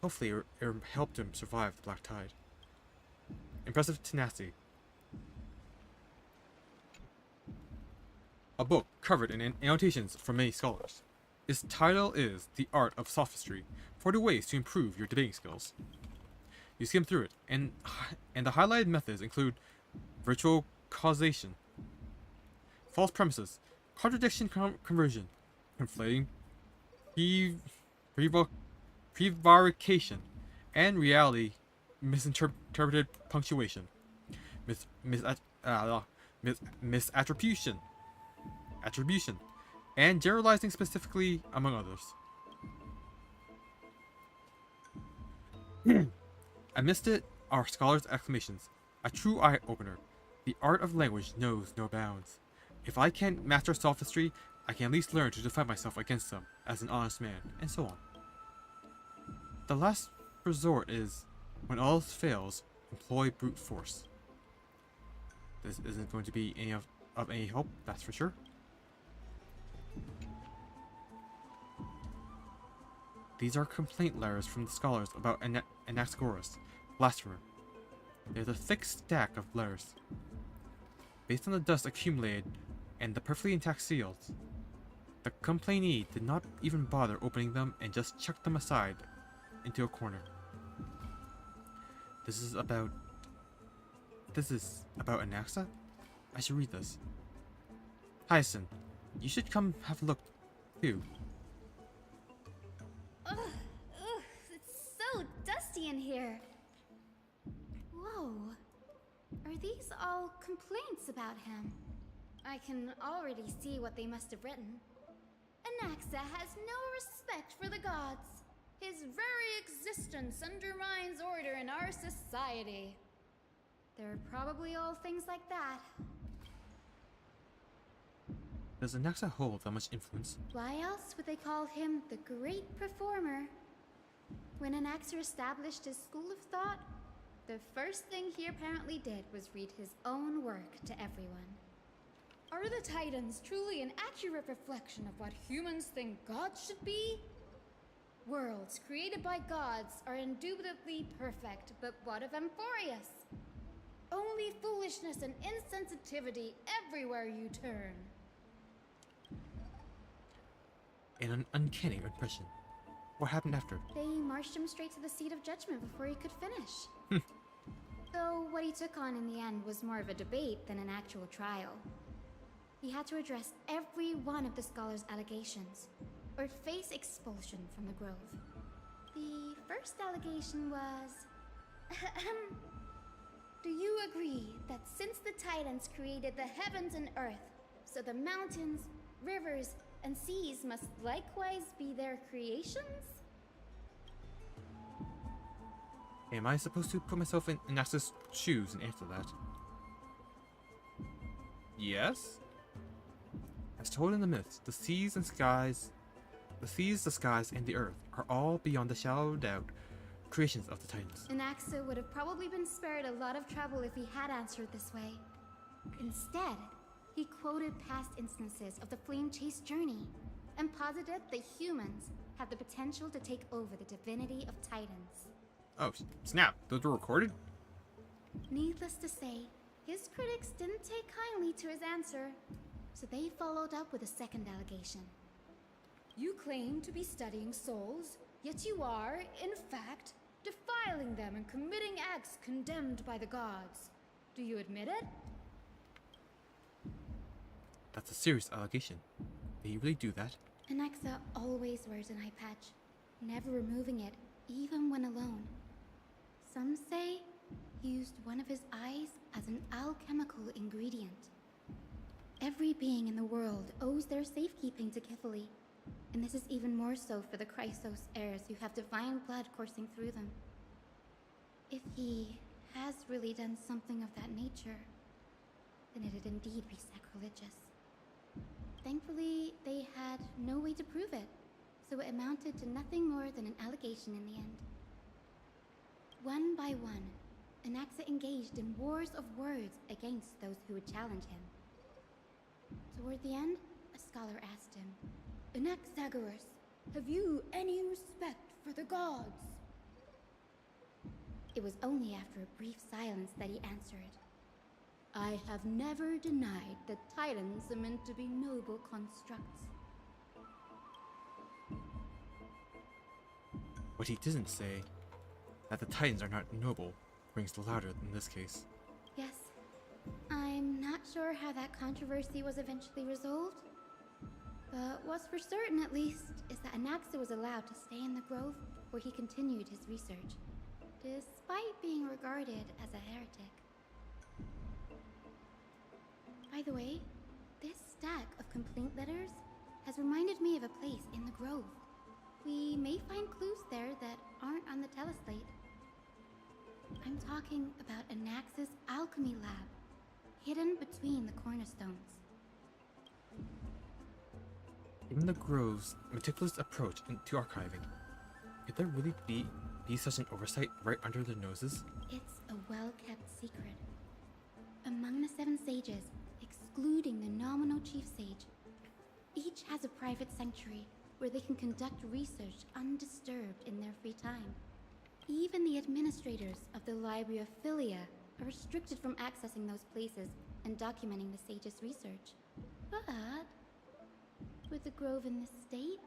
hopefully it helped him survive the black tide. Impressive tenacity. A book covered in annotations from many scholars. Its title is The Art of Sophistry, 40 Ways to Improve Your Debating Skills. You skim through it, and the highlighted methods include virtual causation, false premises, contradiction conversion, conflating prevarication, and reality misinterpreted punctuation, misattribution, and generalizing specifically, among others. Amidst it are scholars' exclamations, a true eye-opener. The art of language knows no bounds. If I can't master sophistry, I can at least learn to defend myself against them as an honest man, and so on. The last resort is, when all else fails, employ brute force. This isn't going to be any of any help, that's for sure. These are complaint letters from the scholars about Anaxagoras, blasphemer. There's a thick stack of letters. Based on the dust accumulated and the perfectly intact seals, the complainee did not even bother opening them and just chucked them aside into a corner. This is about Anaxa? I should read this. Hyacinth, you should come have a look too. Ugh, it's so dusty in here. Whoa. Are these all complaints about him? I can already see what they must have written. Anaxa has no respect for the gods. His very existence undermines order in our society. They're probably all things like that. Does Anaxa hold that much influence? Why else would they call him the Great Performer? When Anaxa established his school of thought, the first thing he apparently did was read his own work to everyone. Are the Titans truly an accurate reflection of what humans think gods should be? Worlds created by gods are indubitably perfect, but what of Amphorius? Only foolishness and insensitivity everywhere you turn. An uncanny impression. What happened after? They marched him straight to the seat of judgment before he could finish. Though what he took on in the end was more of a debate than an actual trial. He had to address every one of the scholar's allegations, or face expulsion from the Grove. The first allegation was... Do you agree that since the Titans created the heavens and earth, so the mountains, rivers, and seas must likewise be their creations? Am I supposed to put myself in Anaxa's shoes and answer that? Yes? As told in the myths, the seas, the skies, and the earth are all beyond the shadow of doubt creations of the Titans. Anaxa would have probably been spared a lot of trouble if he had answered this way. Instead, he quoted past instances of the flame-chased journey and posited the humans have the potential to take over the divinity of Titans. Oh, snap. Those were recorded? Needless to say, his critics didn't take kindly to his answer, so they followed up with a second allegation. You claim to be studying souls, yet you are, in fact, defiling them and committing acts condemned by the gods. Do you admit it? That's a serious allegation. Did he really do that? Anaxa always wears an eye patch, never removing it, even when alone. Some say he used one of his eyes as an alchemical ingredient. Every being in the world owes their safekeeping to Kifili, and this is even more so for the Chrysos heirs who have divine blood coursing through them. If he has really done something of that nature, then it'd indeed be sacrilegious. Thankfully, they had no way to prove it, so it amounted to nothing more than an allegation in the end. One by one, Anaxa engaged in wars of words against those who would challenge him. Toward the end, a scholar asked him, Anaxagoras, have you any respect for the gods? It was only after a brief silence that he answered, I have never denied that Titans are meant to be noble constructs. What he didn't say, that the Titans are not noble, rings louder in this case. Yes. I'm not sure how that controversy was eventually resolved. But what's for certain, at least, is that Anaxa was allowed to stay in the grove where he continued his research, despite being regarded as a heretic. By the way, this stack of complaint letters has reminded me of a place in the grove. We may find clues there that aren't on the teleslate. I'm talking about Anaxa's alchemy lab, hidden between the cornerstones. Given the Grove's meticulous approach to archiving, could there really be such an oversight right under their noses? It's a well-kept secret. Among the 7 sages, excluding the nominal chief sage, each has a private sanctuary where they can conduct research undisturbed in their free time. Even the administrators of the Library of Philia are restricted from accessing those places and documenting the sage's research. But with the grove in this state,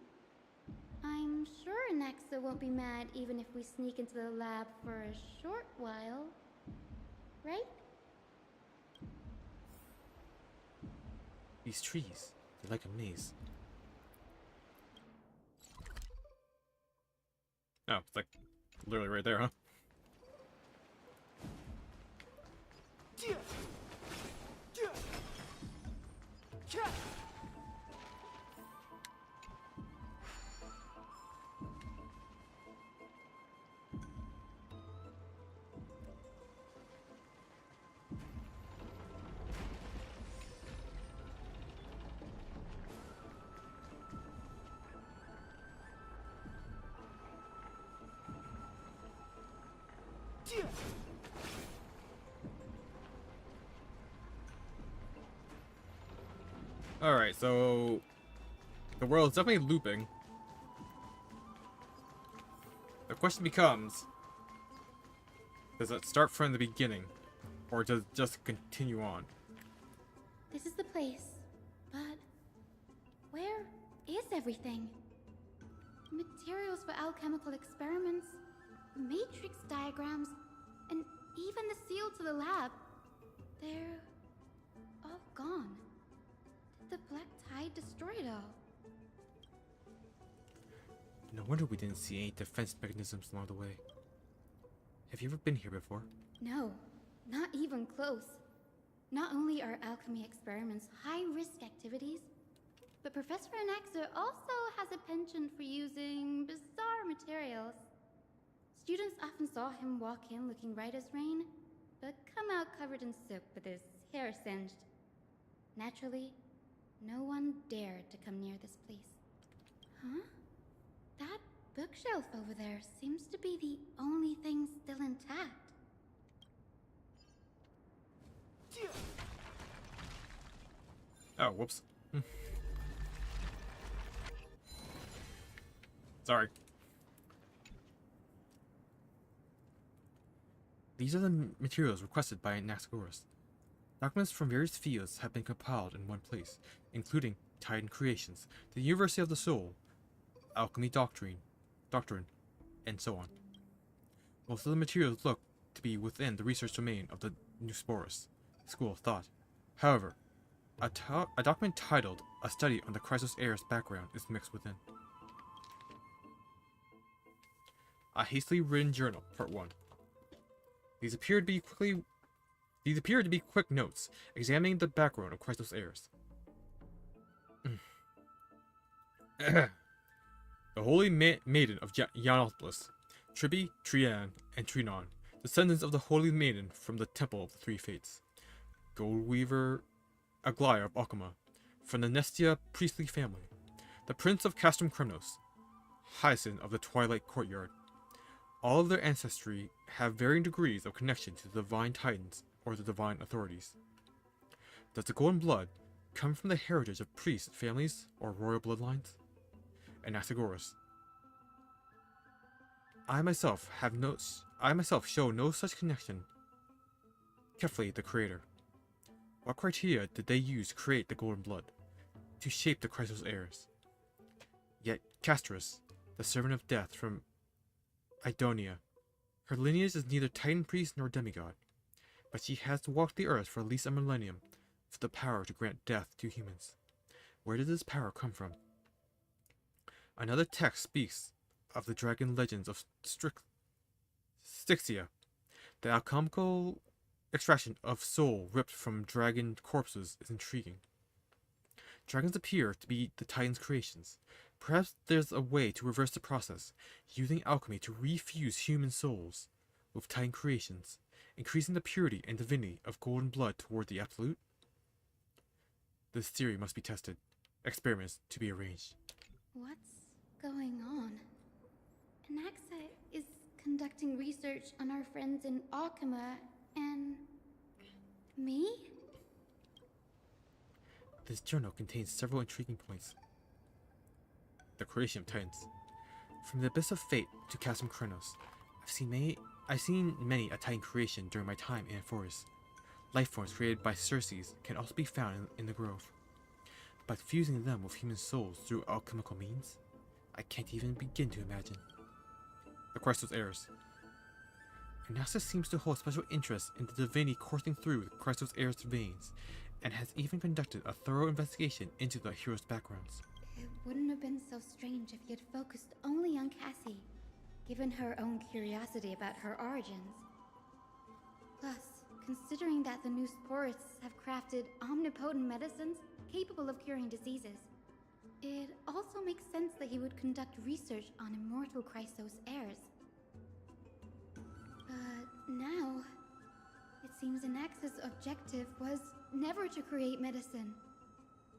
I'm sure Anaxa won't be mad even if we sneak into the lab for a short while. Right? These trees, they're like a maze. Oh, it's like literally right there, huh? Alright, so the world is definitely looping. The question becomes, does it start from the beginning, or does it just continue on? This is the place, but where is everything? Materials for alchemical experiments, matrix diagrams, and even the seal to the lab. They're all gone. Did the Black Tide destroy it all? No wonder we didn't see any defense mechanisms along the way. Have you ever been here before? No, not even close. Not only are alchemy experiments high-risk activities, but Professor Anaxa also has a penchant for using bizarre materials. Students often saw him walk in looking right as rain, but come out covered in soot with his hair singed. Naturally, no one dared to come near this place. Huh? That bookshelf over there seems to be the only thing still intact. Oh, whoops. Sorry. These are the materials requested by Anaxagoras. Documents from various fields have been compiled in one place, including Titan Creations, the University of the Soul, Alchemy Doctrine, and so on. Most of the materials look to be within the research domain of the Nusporus School of Thought. However, a document titled A Study on the Chrysos Heir's Background is mixed within. A hastily written journal, Part 1. These appear to be quick notes examining the background of Chrysos Heirs. The Holy Maiden of Yanopolis, Tribi, Trian, and Trinon, descendants of the Holy Maiden from the Temple of the Three Fates. Goldweaver Aglaia of Akama, from the Nestia priestly family. The Prince of Castrum Kremnos, Hyacinth of the Twilight Courtyard. All of their ancestry have varying degrees of connection to the Divine Titans or the Divine Authorities. Does the Golden Blood come from the heritage of priest families or royal bloodlines? Anaxagoras. I myself show no such connection. Kefli, the creator. What criteria did they use to create the Golden Blood, to shape the Chrysos heirs? Yet Castris, the servant of death from Idonia, her lineage is neither Titan priest nor demigod, but she has walked the earth for at least a millennium with the power to grant death to humans. Where did this power come from? Another text speaks of the dragon legends of Styxia. The alchemical extraction of soul ripped from dragon corpses is intriguing. Dragons appear to be the Titan's creations. Perhaps there's a way to reverse the process, using alchemy to refuse human souls with Titan creations, increasing the purity and divinity of Golden Blood toward the Absolute? This theory must be tested. Experiments to be arranged. What's going on? Anaxa is conducting research on our friends in Akama and me? This journal contains several intriguing points. The creation of Titans. From the Abyss of Fate to Castrum Kronos, I've seen many a Titan creation during my time in Forest. Life forms created by Circes can also be found in the grove. But fusing them with human souls through alchemical means? I can't even begin to imagine. The Chrysos heirs. Anaxa seems to hold special interest in the divinity coursing through the Chrysos heirs' veins, and has even conducted a thorough investigation into the heroes' backgrounds. It wouldn't have been so strange if he had focused only on Cassie, given her own curiosity about her origins. Plus, considering that the new sporists have crafted omnipotent medicines capable of curing diseases. It also makes sense that he would conduct research on immortal Chrysos heirs. But now, it seems Anax's objective was never to create medicine,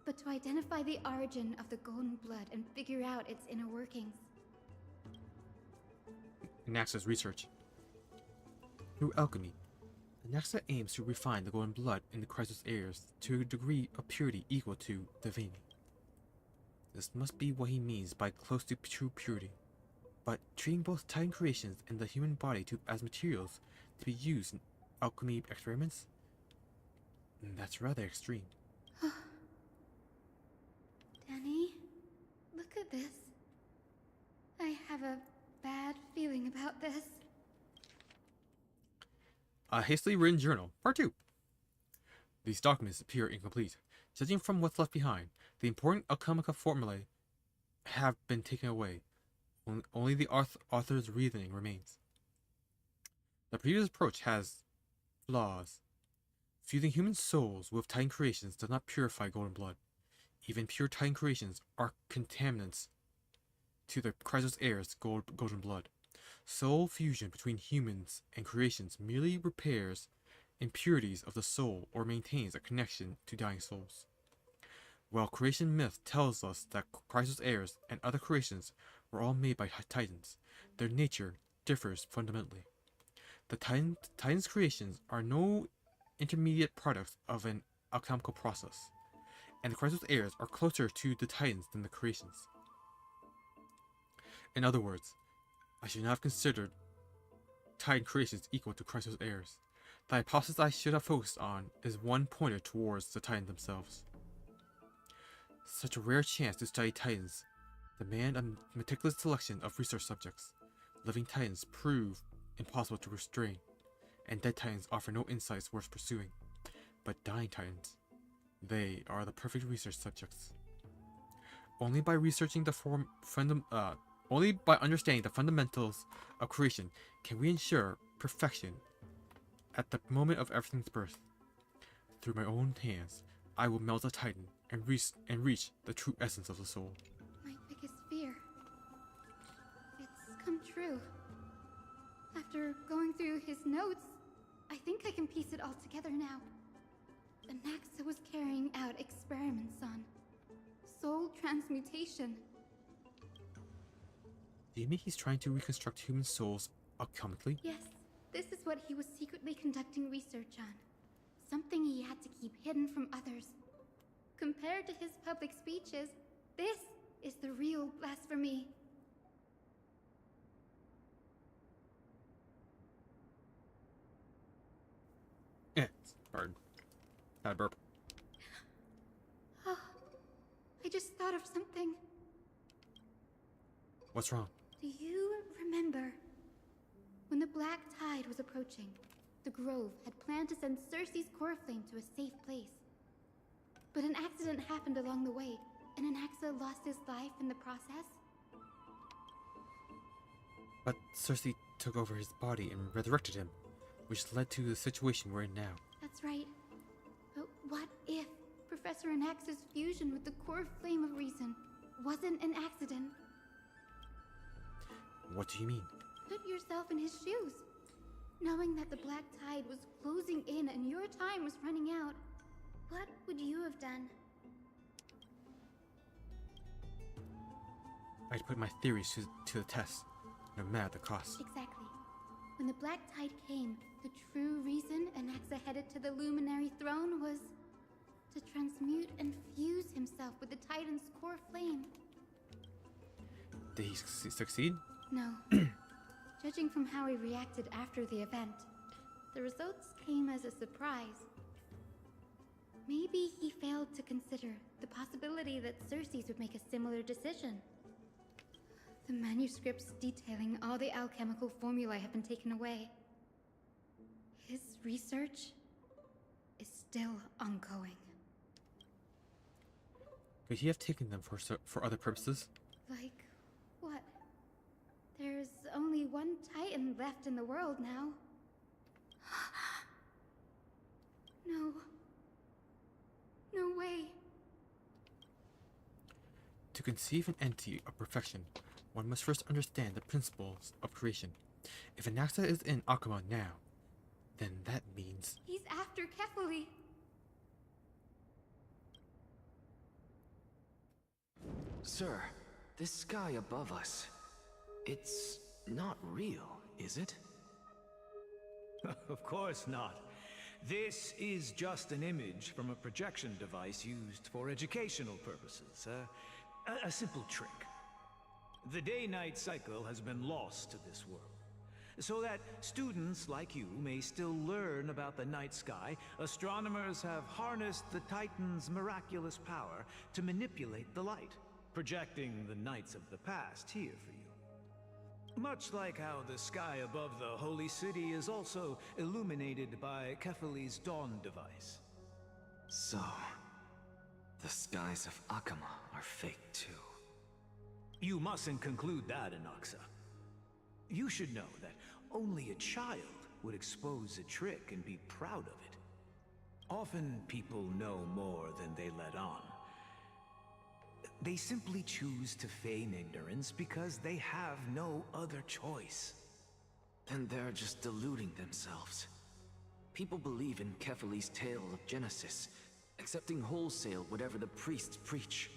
but to identify the origin of the golden blood and figure out its inner workings. Anaxa's research. Through alchemy, Anaxa aims to refine the golden blood in the Chrysos heirs to a degree of purity equal to divinity. This must be what he means by close to true purity. But treating both Titan creations and the human body as materials to be used in alchemy experiments? That's rather extreme. Danny, look at this. I have a bad feeling about this. A hastily written journal, part 2. These documents appear incomplete. Judging from what's left behind, the important alchemical formulae have been taken away. Only the author's reasoning remains. The previous approach has flaws. Fusing human souls with Titan creations does not purify golden blood. Even pure Titan creations are contaminants to the Chrysos heirs' golden blood. Soul fusion between humans and creations merely repairs impurities of the soul or maintains a connection to dying souls. While creation myth tells us that Chrysos heirs and other creations were all made by Titans, their nature differs fundamentally. The Titans' creations are no intermediate products of an alchemical process, and the Chrysos heirs are closer to the Titans than the creations. In other words, I should not have considered Titan creations equal to Chrysos heirs. The hypothesis I should have focused on is one pointed towards the Titans themselves. Such a rare chance to study Titans demand a meticulous selection of research subjects. Living Titans prove impossible to restrain, and dead Titans offer no insights worth pursuing. But dying Titans, they are the perfect research subjects. Only by researching only by understanding the fundamentals of creation can we ensure perfection at the moment of everything's birth. Through my own hands, I will melt a Titan and reach the true essence of the soul. My biggest fear. It's come true. After going through his notes, I think I can piece it all together now. Anaxa was carrying out experiments on soul transmutation. Do you mean he's trying to reconstruct human souls alchemically? Yes, this is what he was secretly conducting research on. Something he had to keep hidden from others. Compared to his public speeches, this is the real blasphemy. Pardon. Had a burp. Oh, I just thought of something. What's wrong? Do you remember when the Black Tide was approaching? The Grove had planned to send Cersei's core flame to a safe place. But an accident happened along the way, and Anaxa lost his life in the process. But Cersei took over his body and resurrected him, which led to the situation we're in now. That's right. But what if Professor Anaxa's fusion with the core flame of reason wasn't an accident? What do you mean? Put yourself in his shoes. Knowing that the Black Tide was closing in and your time was running out, what would you have done? I'd put my theories to the test, no matter the cost. Exactly. When the Black Tide came, the true reason Anaxa headed to the Luminary Throne was to transmute and fuse himself with the Titan's core flame. Did he succeed? No. Judging from how he reacted after the event, the results came as a surprise. Maybe he failed to consider the possibility that Cersei's would make a similar decision. The manuscripts detailing all the alchemical formulae have been taken away. His research is still ongoing. Could he have taken them for other purposes? Like what? There's only one Titan left in the world now. No. No way. To conceive an entity of perfection, one must first understand the principles of creation. If Anaxa is in Akuma now, then that means... He's after Kefali. Sir, this sky above us, it's not real, is it? Of course not. This is just an image from a projection device used for educational purposes. A simple trick. The day-night cycle has been lost to this world. So that students like you may still learn about the night sky, astronomers have harnessed the Titan's miraculous power to manipulate the light, projecting the nights of the past here for you. Much like how the sky above the Holy City is also illuminated by Kefali's dawn device. So, the skies of Akama are fake too. You mustn't conclude that, Anaxa. You should know that only a child would expose a trick and be proud of it. Often people know more than they let on. They simply choose to feign ignorance because they have no other choice. Then they're just deluding themselves. People believe in Kefali's tale of Genesis, accepting wholesale whatever the priests preach.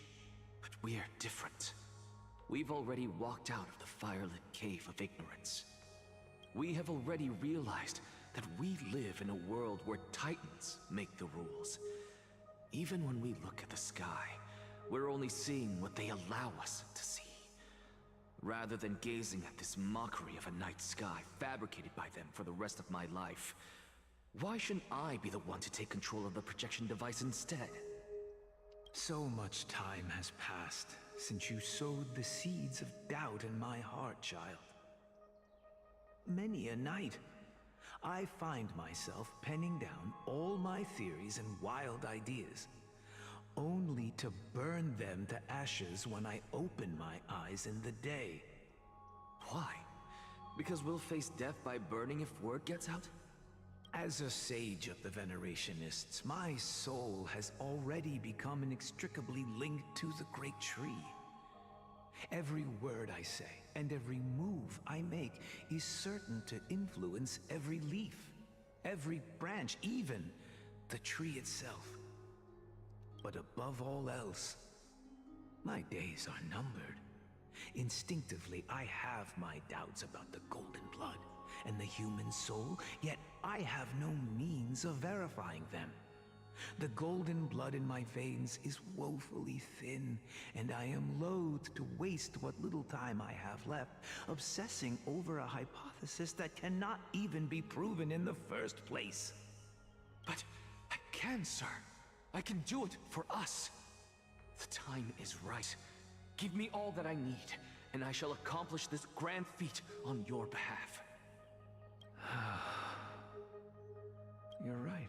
But we're different. We've already walked out of the firelit cave of ignorance. We have already realized that we live in a world where Titans make the rules. Even when we look at the sky, we're only seeing what they allow us to see. Rather than gazing at this mockery of a night sky fabricated by them for the rest of my life, why shouldn't I be the one to take control of the projection device instead? So much time has passed since you sowed the seeds of doubt in my heart, child. Many a night, I find myself penning down all my theories and wild ideas, only to burn them to ashes when I open my eyes in the day. Why? Because we'll face death by burning if word gets out? As a sage of the Venerationists, my soul has already become inextricably linked to the great tree. Every word I say and every move I make is certain to influence every leaf, every branch, even the tree itself. But above all else, my days are numbered. Instinctively, I have my doubts about the golden blood and the human soul, yet I have no means of verifying them. The golden blood in my veins is woefully thin, and I am loath to waste what little time I have left obsessing over a hypothesis that cannot even be proven in the first place. But I can, sir. I can do it for us. The time is right. Give me all that I need, and I shall accomplish this grand feat on your behalf. You're right.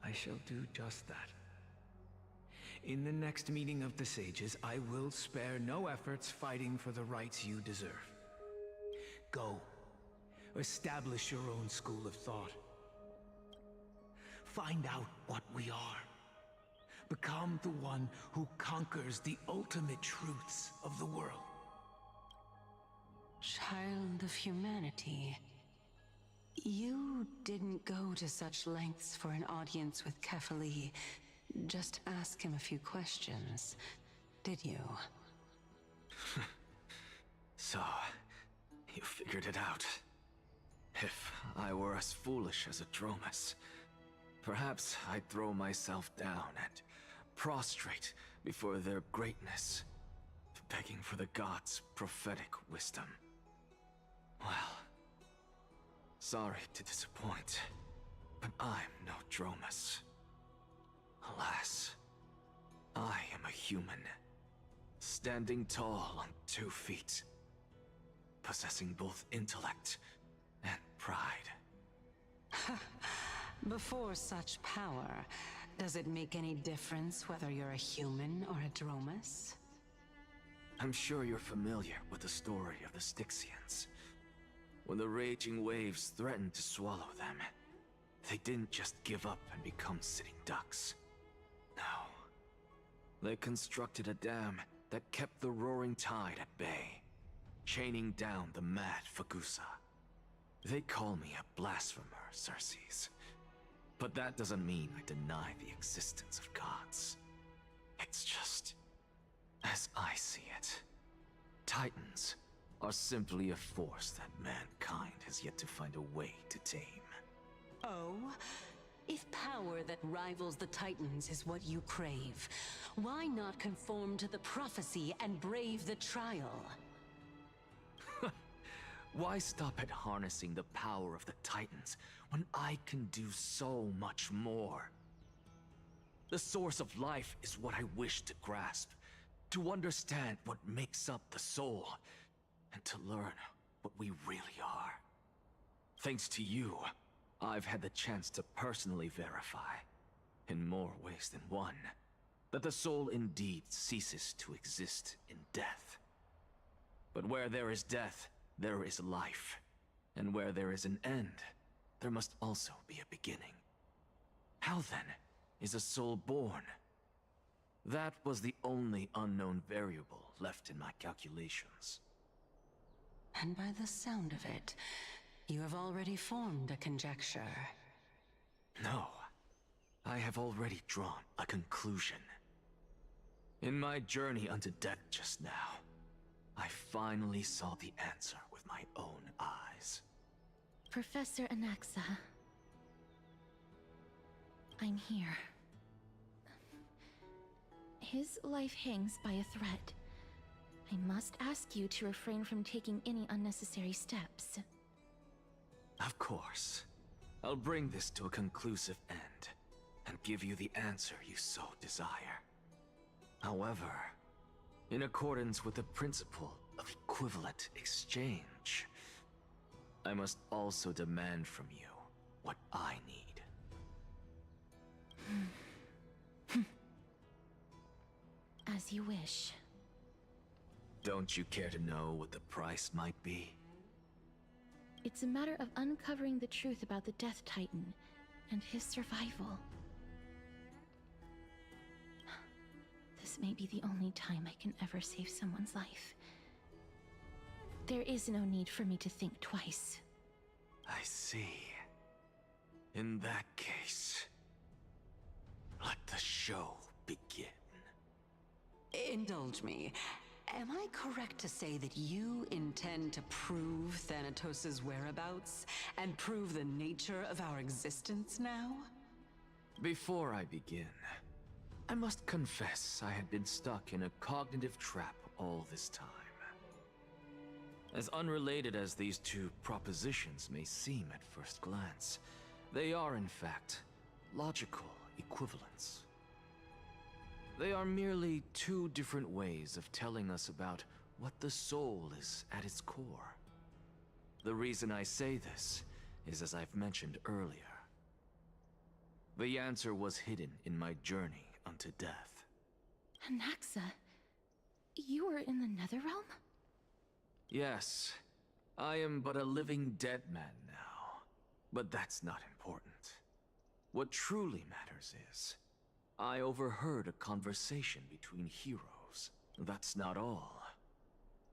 I shall do just that. In the next meeting of the sages, I will spare no efforts fighting for the rights you deserve. Go. Establish your own school of thought. Find out what we are. Become the one who conquers the ultimate truths of the world. Child of humanity. You didn't go to such lengths for an audience with Kefali. Just ask him a few questions, did you? So, you figured it out. If I were as foolish as a Dromus, perhaps I'd throw myself down and prostrate before their greatness, begging for the gods' prophetic wisdom. Well, sorry to disappoint, but I'm no Dromus. Alas, I am a human, standing tall on 2 feet, possessing both intellect and pride. Before such power, does it make any difference whether you're a human or a Dromus? I'm sure you're familiar with the story of the Styxians. When the raging waves threatened to swallow them, they didn't just give up and become sitting ducks. No. They constructed a dam that kept the roaring tide at bay, chaining down the mad Fagusa. They call me a blasphemer, Circes. But that doesn't mean I deny the existence of gods. It's just, as I see it, Titans are simply a force that mankind has yet to find a way to tame. Oh? If power that rivals the Titans is what you crave, why not conform to the prophecy and brave the trial? Why stop at harnessing the power of the Titans when I can do so much more? The source of life is what I wish to grasp, to understand what makes up the soul, and to learn what we really are. Thanks to you, I've had the chance to personally verify, in more ways than one, that the soul indeed ceases to exist in death. But where there is death, there is life. And where there is an end, there must also be a beginning. How then is a soul born? That was the only unknown variable left in my calculations. And by the sound of it, you have already formed a conjecture. No, I have already drawn a conclusion. In my journey unto death just now, I finally saw the answer with my own eyes. Professor Anaxa. I'm here. His life hangs by a thread. I must ask you to refrain from taking any unnecessary steps. Of course. I'll bring this to a conclusive end, and give you the answer you so desire. However, in accordance with the principle of equivalent exchange, I must also demand from you what I need. As you wish. Don't you care to know what the price might be? It's a matter of uncovering the truth about the Death Titan and his survival. This may be the only time I can ever save someone's life. There is no need for me to think twice. I see. In that case, let the show begin. Indulge me. Am I correct to say that you intend to prove Thanatos' whereabouts and prove the nature of our existence now? Before I begin, I must confess I had been stuck in a cognitive trap all this time. As unrelated as these two propositions may seem at first glance, they are in fact logical equivalents. They are merely two different ways of telling us about what the soul is at its core. The reason I say this is as I've mentioned earlier. The answer was hidden in my journey unto death. Anaxa, you were in the Netherrealm? Yes, I am but a living dead man now. But that's not important. What truly matters is, I overheard a conversation between heroes. That's not all.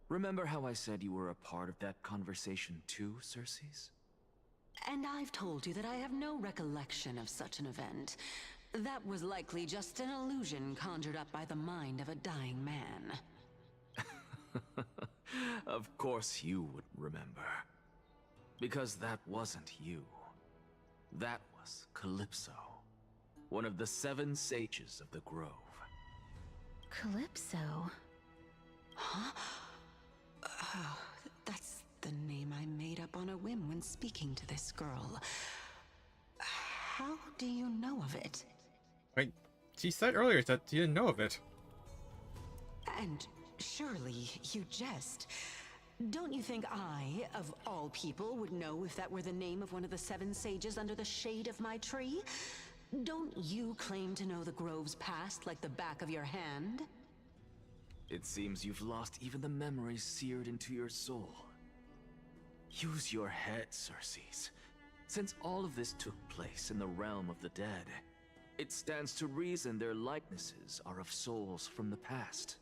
Remember how I said you were a part of that conversation too, Circes? And I've told you that I have no recollection of such an event. That was likely just an illusion conjured up by the mind of a dying man. Of course you would remember. Because that wasn't you. That was Calypso, one of the 7 sages of the Grove. Calypso? Huh? Oh, that's the name I made up on a whim when speaking to this girl. How do you know of it? Wait, she said earlier that you didn't know of it. And surely you jest. Don't you think I, of all people, would know if that were the name of one of the 7 sages under the shade of my tree? Don't you claim to know the Grove's past like the back of your hand? It seems you've lost even the memories seared into your soul. Use your head, Circes. Since all of this took place in the realm of the dead, it stands to reason their likenesses are of souls from the past.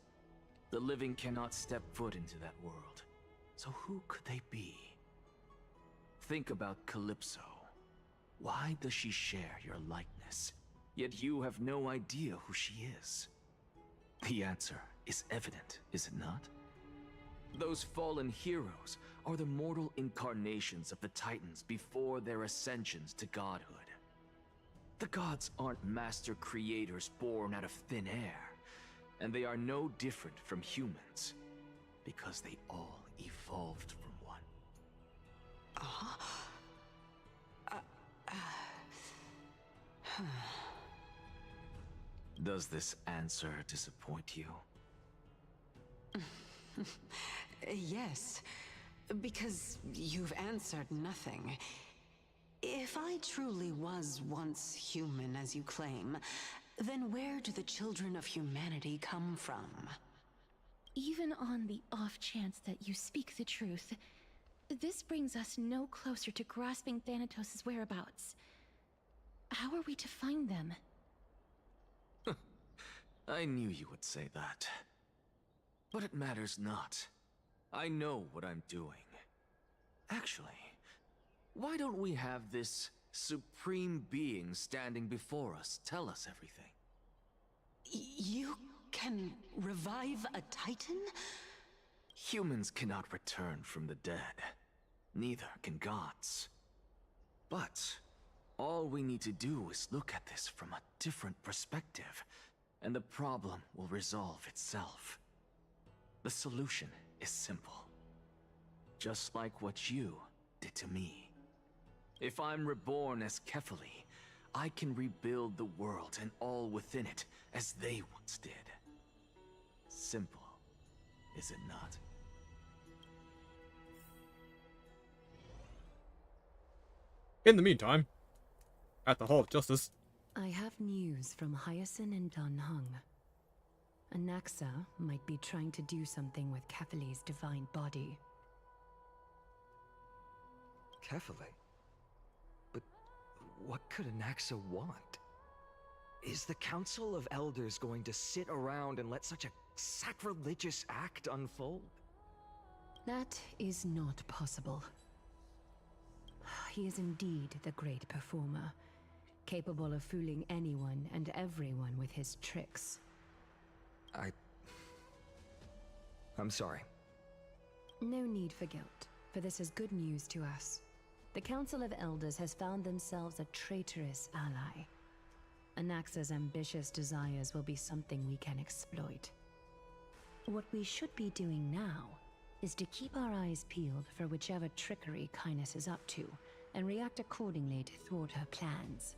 The living cannot step foot into that world. So who could they be? Think about Calypso. Why does she share your likeness, yet you have no idea who she is? The answer is evident, is it not? Those fallen heroes are the mortal incarnations of the Titans before their ascensions to godhood. The gods aren't master creators born out of thin air, and they are no different from humans, because they all evolved from one. Does this answer disappoint you? Yes, because you've answered nothing. If I truly was once human, as you claim, then where do the children of humanity come from? Even on the off chance that you speak the truth, this brings us no closer to grasping Thanatos' whereabouts. How are we to find them? I knew you would say that. But it matters not. I know what I'm doing. Actually, why don't we have this supreme being standing before us tell us everything? You can revive a Titan? Humans cannot return from the dead. Neither can gods. But all we need to do is look at this from a different perspective, and the problem will resolve itself. The solution is simple. Just like what you did to me. If I'm reborn as Kefali, I can rebuild the world and all within it as they once did. Simple, is it not? In the meantime, at the Hall of Justice, I have news from Hyacinth and Dunhung. Anaxa might be trying to do something with Kefali's divine body. Kefali? But what could Anaxa want? Is the Council of Elders going to sit around and let such a sacrilegious act unfold? That is not possible. He is indeed the great performer, capable of fooling anyone and everyone with his tricks. I'm sorry. No need for guilt, for this is good news to us. The Council of Elders has found themselves a traitorous ally. Anaxa's ambitious desires will be something we can exploit. What we should be doing now is to keep our eyes peeled for whichever trickery Kynus is up to, and react accordingly to thwart her plans.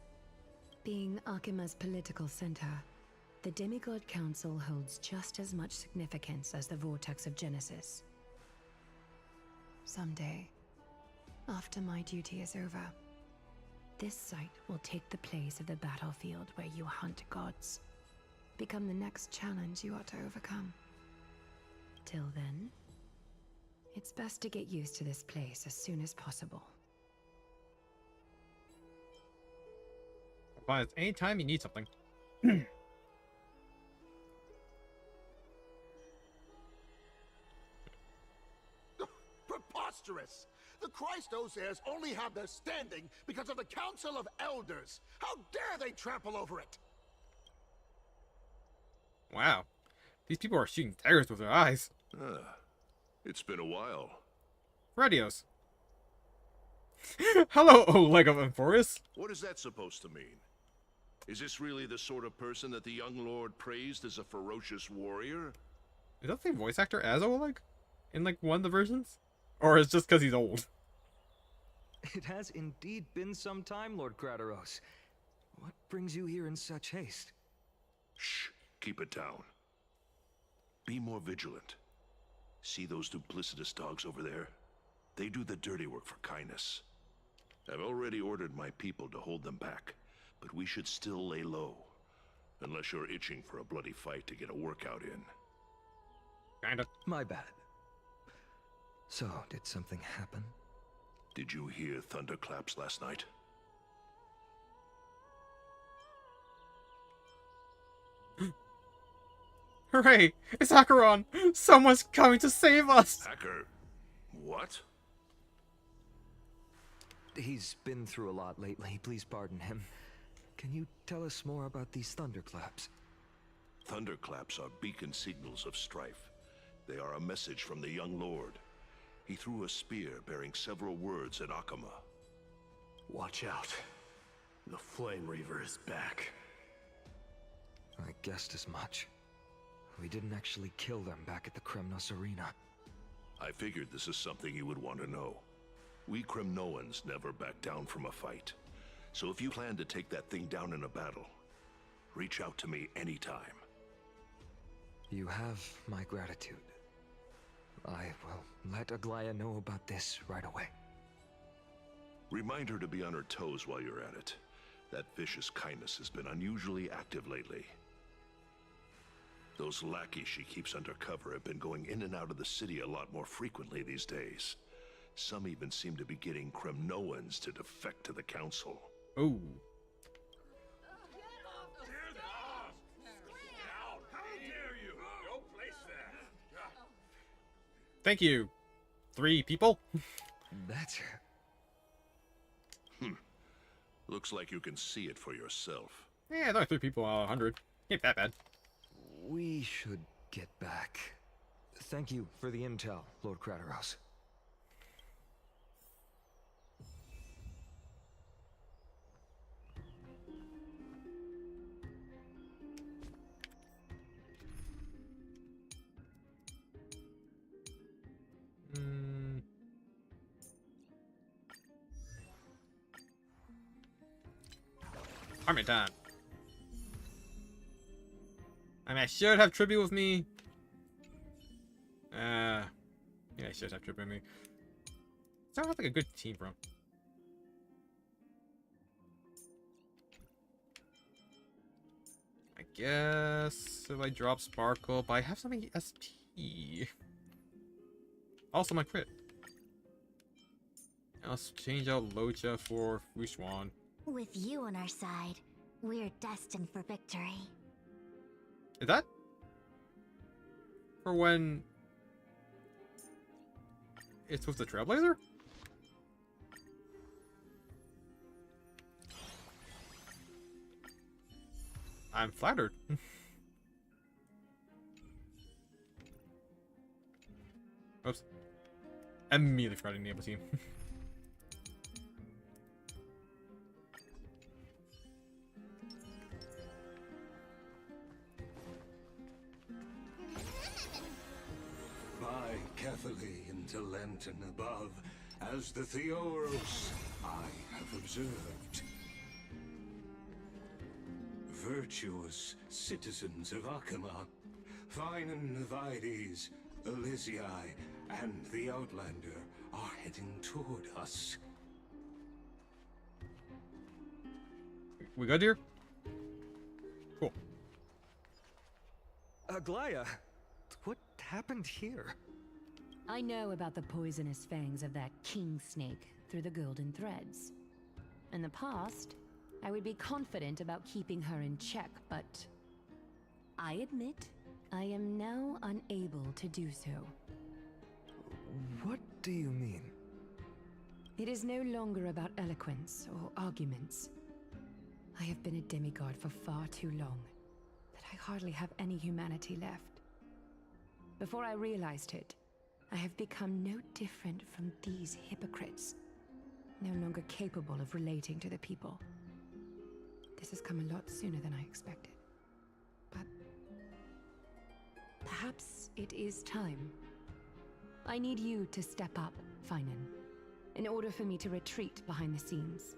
Being Akima's political center, the Demigod Council holds just as much significance as the Vortex of Genesis. Someday, after my duty is over, this site will take the place of the battlefield where you hunt gods. Become the next challenge you ought to overcome. Till then, it's best to get used to this place as soon as possible. but anytime you need something. Preposterous! The Christos only have their standing because of the Council of Elders. How dare they trample over it? Wow. These people are shooting daggers with their eyes. It's been a while. Radios. Hello, O leg of Emphorus. What is that supposed to mean? Is this really the sort of person that the young lord praised as a ferocious warrior? Is that the voice actor as Oleg? In like one of the versions? Or is it just because he's old? It has indeed been some time, Lord Krateros. What brings you here in such haste? Shh, keep it down. Be more vigilant. See those duplicitous dogs over there? They do the dirty work for Kynus. I've already ordered my people to hold them back, but we should still lay low. Unless you're itching for a bloody fight to get a workout in. Kinda. My bad. So, did something happen? Did you hear thunderclaps last night? Hooray! It's Acheron! Someone's coming to save us! Hacker? What? He's been through a lot lately. Please pardon him. Can you tell us more about these thunderclaps? Thunderclaps are beacon signals of strife. They are a message from the young lord. He threw a spear bearing several words at Akama. Watch out. The Flame Reaver is back. I guessed as much. We didn't actually kill them back at the Kremnos Arena. I figured this is something you would want to know. We Kremnoans never back down from a fight. So if you plan to take that thing down in a battle, reach out to me anytime. You have my gratitude. I will let Aglaya know about this right away. Remind her to be on her toes while you're at it. That vicious kindness has been unusually active lately. Those lackeys she keeps undercover have been going in and out of the city a lot more frequently these days. Some even seem to be getting Kremnoans to defect to the council. Oh. Thank you. 3 people? That's... Looks like you can see it for yourself. Yeah, there are 3 people out of 100. Ain't that bad. We should get back. Thank you for the intel, Lord Krateros. Army time. I mean, I should have tribute with me. Yeah, I should have tribute with me. Sounds like a good team, bro. I guess if I drop Sparkle, but I have something SP. Also my crit. Let's change out Locha for Fushwan. With you on our side, we're destined for victory. Is that for when it's with the Trailblazer? I'm flattered. Oops. Immediately forgot to name the team. By carefully into Lantern above, as the Theoros I have observed. Virtuous citizens of Akama, fine Vides, Elysiae, and the Outlander are heading toward us. We good here? Cool. Aglaya, what happened here? I know about the poisonous fangs of that king snake through the golden threads. In the past, I would be confident about keeping her in check, but I admit I am now unable to do so. What do you mean? It is no longer about eloquence or arguments. I have been a demigod for far too long that I hardly have any humanity left. Before I realized it, I have become no different from these hypocrites, no longer capable of relating to the people. This has come a lot sooner than I expected. But perhaps it is time. I need you to step up, Finan, in order for me to retreat behind the scenes.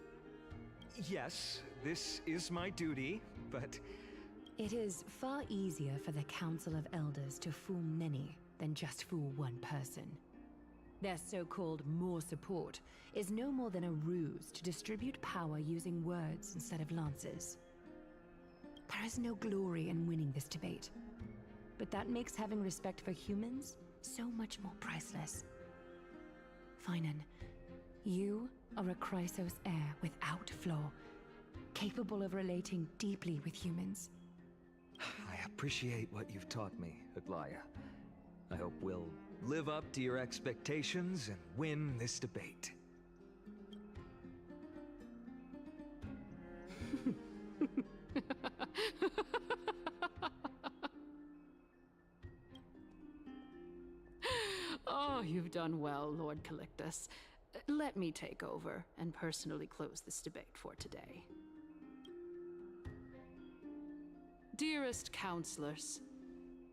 Yes, this is my duty, but... It is far easier for the Council of Elders to fool many than just fool one person. Their so-called more support is no more than a ruse to distribute power using words instead of lances. There is no glory in winning this debate, but that makes having respect for humans so much more priceless. Finan, You are a Chrysos heir without flaw, capable of relating deeply with humans. I appreciate what you've taught me, Aglaya. I hope we'll live up to your expectations and win this debate. Oh, you've done well, Lord Calictus. Let me take over and personally close this debate for today. Dearest counselors,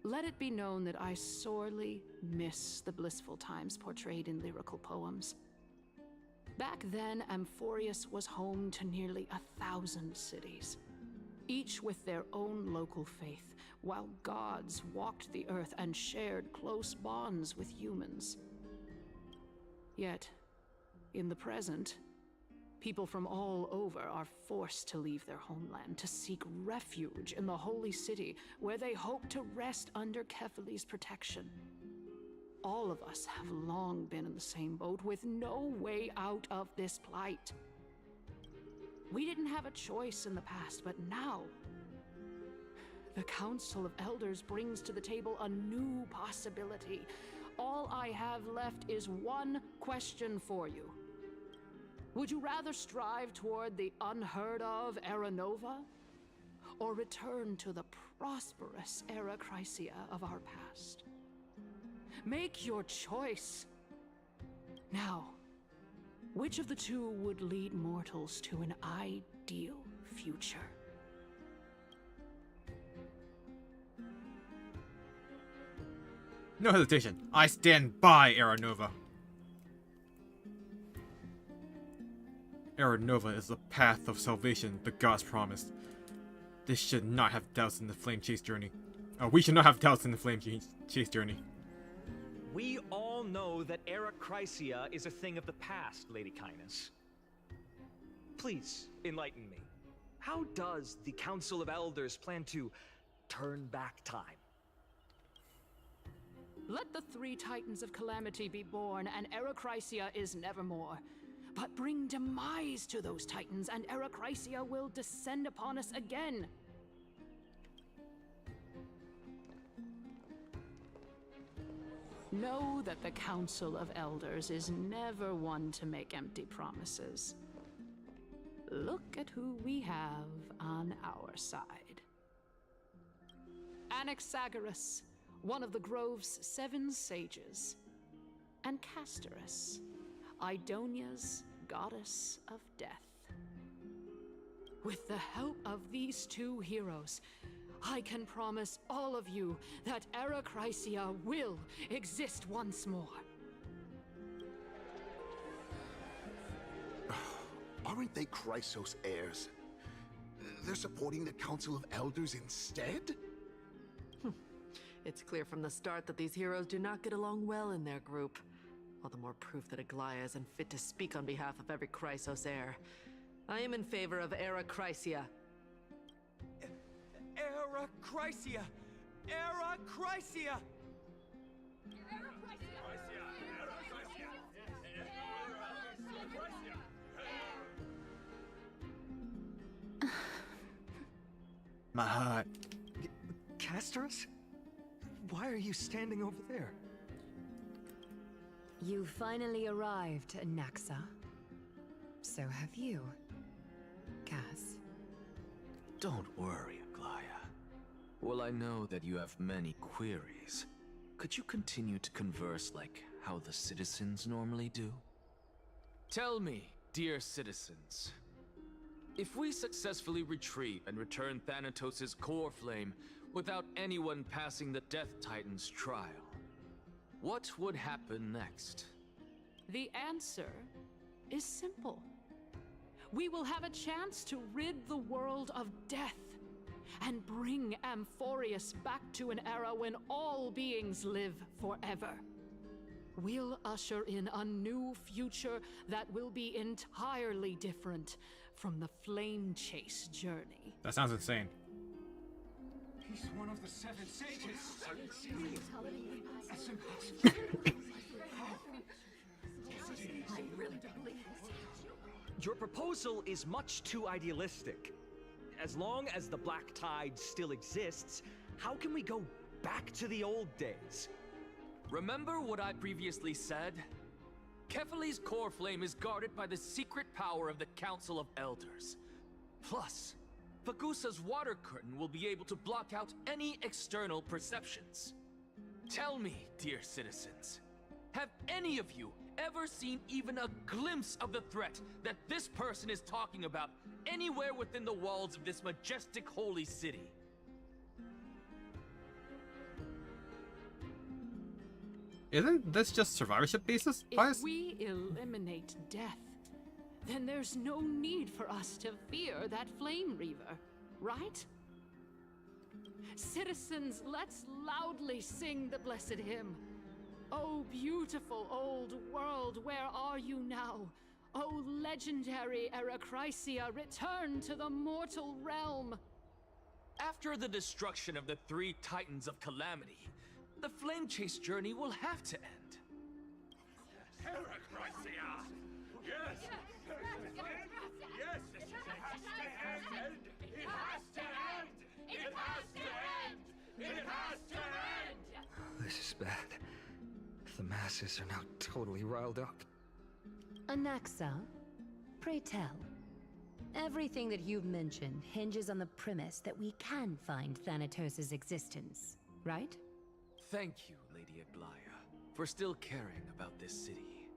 let it be known that I sorely miss the blissful times portrayed in lyrical poems. Back then, Amphorius was home to nearly 1,000 cities, each with their own local faith, while gods walked the earth and shared close bonds with humans. Yet, in the present, people from all over are forced to leave their homeland to seek refuge in the holy city, where they hope to rest under Kefali's protection. All of us have long been in the same boat, with no way out of this plight. We didn't have a choice in the past, but now the Council of Elders brings to the table a new possibility. All I have left is one question for you. Would you rather strive toward the unheard of Era Nova, or return to the prosperous Era Chrysia of our past? Make your choice. Now, which of the two would lead mortals to an ideal future? No hesitation. I stand by Era Nova. Era Nova is the path of salvation the gods promised. This should not have doubts in the flame chase journey. We should not have doubts in the flame chase journey. We all know that Era Chrysia is a thing of the past, Lady Kindness. Please, enlighten me. How does the Council of Elders plan to turn back time? Let the three Titans of Calamity be born, and Era Chrysia is nevermore. But bring demise to those Titans, and Era Chrysia will descend upon us again. Know that the Council of Elders is never one to make empty promises. Look at who we have on our side. Anaxagoras, one of the Grove's 7 sages, and Castorus, Idonia's goddess of death. With the help of these two heroes, I can promise all of you that Era Chrysia will exist once more. Aren't they Chrysos heirs? They're supporting the Council of Elders instead? It's clear from the start that these heroes do not get along well in their group. All the more proof that Aglaya isn't fit to speak on behalf of every Chrysos heir. I am in favor of Era Chrysia. Era Chrysia! Era Chrysia! My heart. Castorus? Why are you standing over there? You finally arrived, Naxa. So have you, Cass. Don't worry, Aglaya. Well, I know that you have many queries. Could you continue to converse like how the citizens normally do? Tell me, dear citizens, if we successfully retrieve and return Thanatos' core flame without anyone passing the Death Titan's trial, what would happen next? The answer is simple. We will have a chance to rid the world of death and bring Amphorius back to an era when all beings live forever. We'll usher in a new future that will be entirely different from the flame chase journey. That sounds insane. He's one of the 7 sages. That's impossible. I really don't believe Your proposal is much too idealistic. As long as the Black Tide still exists, how can we go back to the old days? Remember what I previously said? Kefali's core flame is guarded by the secret power of the Council of Elders. Plus, Fagusa's water curtain will be able to block out any external perceptions. Tell me, dear citizens, have any of you ever seen even a glimpse of the threat that this person is talking about anywhere within the walls of this majestic holy city? Isn't this just survivorship basis? If we eliminate death, then there's no need for us to fear that Flame Reaver, right? Citizens, let's loudly sing the blessed hymn. Oh, beautiful old world, where are you now? Oh, legendary Eracrysia, return to the mortal realm. After the destruction of the 3 Titans of Calamity, the Flame Chase journey will have to end. Eracrysia! Yes! Yes! It has to end! It has to end! It has to end! It has to end! This is bad. The masses are now totally riled up. Anaxa, pray tell. Everything that you've mentioned hinges on the premise that we can find Thanatos' existence, right? Thank you, Lady Aglaya, for still caring about this city.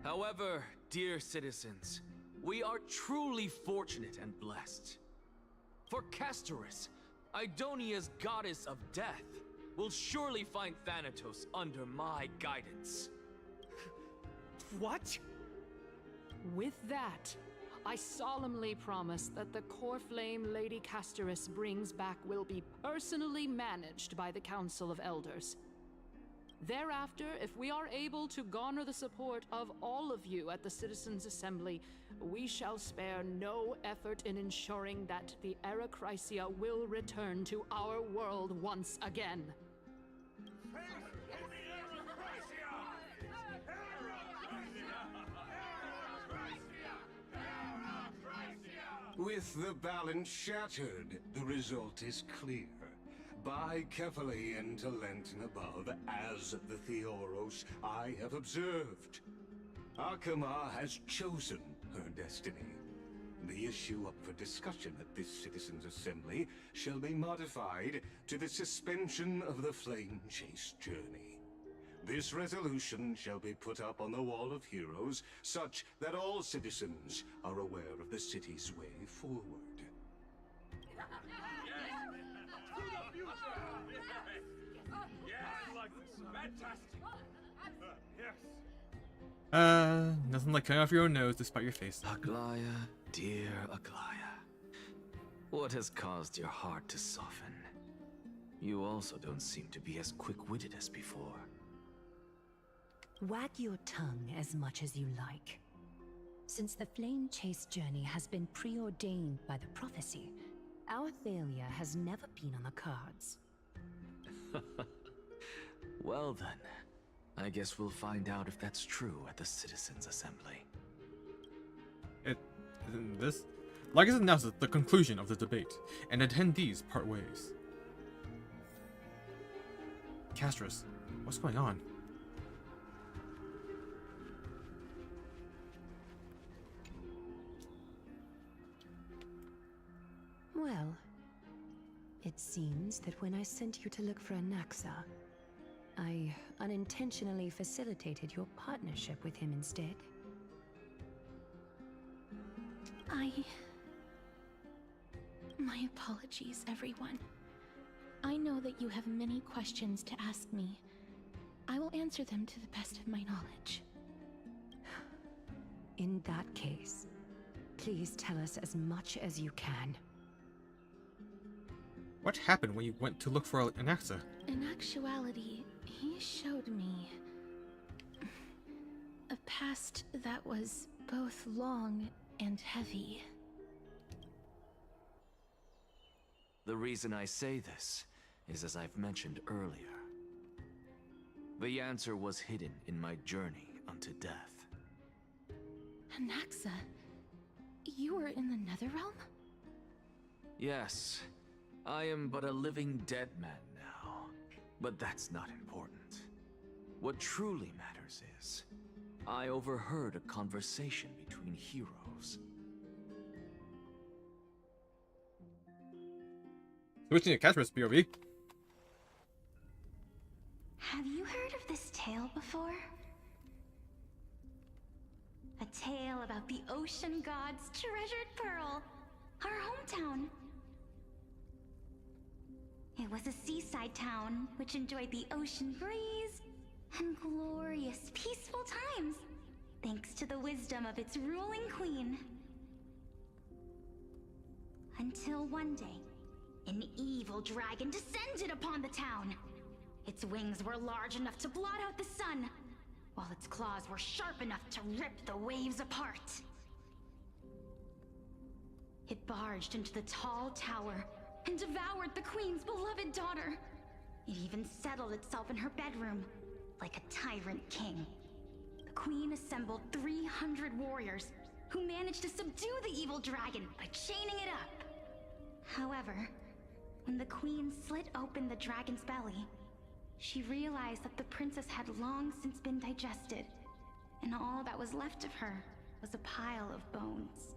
However, dear citizens, we are truly fortunate and blessed. For Castorus, Idonia's goddess of death, will surely find Thanatos under my guidance. What? With that, I solemnly promise that the core flame Lady Castorus brings back will be personally managed by the Council of Elders. Thereafter, if we are able to garner the support of all of you at the Citizens' Assembly, we shall spare no effort in ensuring that the Eracrysia will return to our world once again. With the balance shattered, the result is clear. By Kefali and Talent and above, as the Theoros I have observed. Akama has chosen her destiny. The issue up for discussion at this Citizens' Assembly shall be modified to the suspension of the Flame Chase journey. This resolution shall be put up on the Wall of Heroes, such that all citizens are aware of the city's way forward. Nothing like cutting off your own nose despite your face. Aglaya, dear Aglaya, what has caused your heart to soften? You also don't seem to be as quick-witted as before. Wag your tongue as much as you like. Since the Flame Chase journey has been preordained by the prophecy, our failure has never been on the cards. Well then, I guess we'll find out if that's true at the Citizens' Assembly. This? Lycus announces the conclusion of the debate, and attendees part ways. Castorus, what's going on? Well, it seems that when I sent you to look for Anaxa, I unintentionally facilitated your partnership with him instead. My apologies, everyone. I know that you have many questions to ask me. I will answer them to the best of my knowledge. In that case, please tell us as much as you can. What happened when you went to look for Anaxa? In actuality, he showed me a past that was both long and heavy. The reason I say this is as I've mentioned earlier. The answer was hidden in my journey unto death. Anaxa, you were in the Netherrealm? Yes, I am but a living dead man now. But that's not important. What truly matters is, I overheard a conversation between heroes. Switching to Casper's POV. Have you heard of this tale before? A tale about the ocean god's treasured pearl, our hometown. It was a seaside town which enjoyed the ocean breeze and glorious, peaceful times, thanks to the wisdom of its ruling queen. Until one day, an evil dragon descended upon the town. Its wings were large enough to blot out the sun, while its claws were sharp enough to rip the waves apart. It barged into the tall tower and devoured the queen's beloved daughter. It even settled itself in her bedroom, like a tyrant king. The queen assembled 300 warriors who managed to subdue the evil dragon by chaining it up. However, when the queen slit open the dragon's belly, she realized that the princess had long since been digested, and all that was left of her was a pile of bones.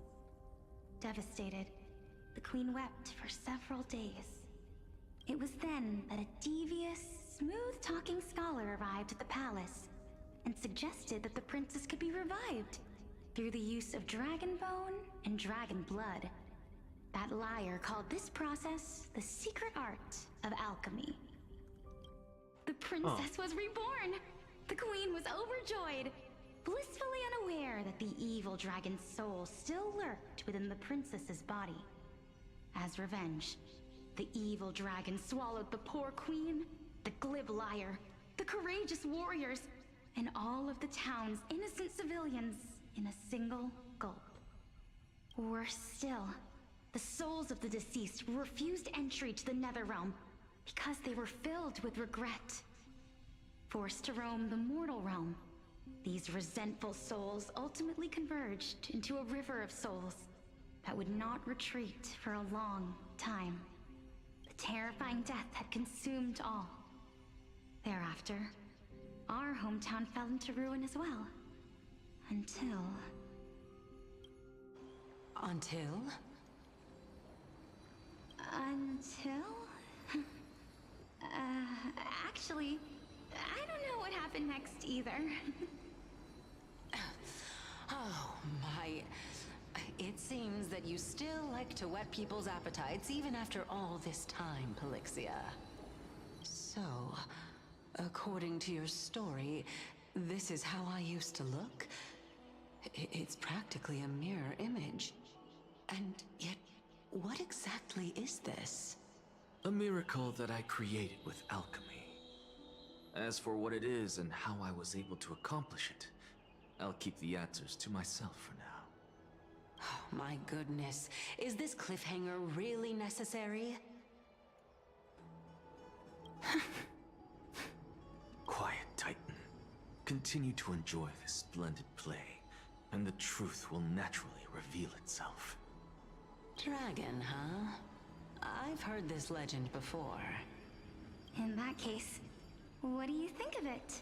Devastated, the queen wept for several days. It was then that a devious, smooth-talking scholar arrived at the palace and suggested that the princess could be revived through the use of dragon bone and dragon blood. That liar called this process the secret art of alchemy. The princess was reborn! The queen was overjoyed, blissfully unaware that the evil dragon's soul still lurked within the princess's body. As revenge, the evil dragon swallowed the poor queen, the glib liar, the courageous warriors, and all of the town's innocent civilians in a single gulp. Worse still, the souls of the deceased refused entry to the Netherrealm because they were filled with regret. Forced to roam the mortal realm, these resentful souls ultimately converged into a river of souls that would not retreat for a long time. The terrifying death had consumed all. Thereafter, our hometown fell into ruin as well. Until... Until? Actually, I don't know what happened next either. Oh, my... It seems that you still like to whet people's appetites even after all this time, Pelixia. So, according to your story, this is how I used to look? It's practically a mirror image. And yet, what exactly is this? A miracle that I created with alchemy. As for what it is and how I was able to accomplish it, I'll keep the answers to myself for now. Oh, my goodness. Is this cliffhanger really necessary? Quiet, Titan. Continue to enjoy this splendid play, and the truth will naturally reveal itself. Dragon, huh? I've heard this legend before. In that case, what do you think of it?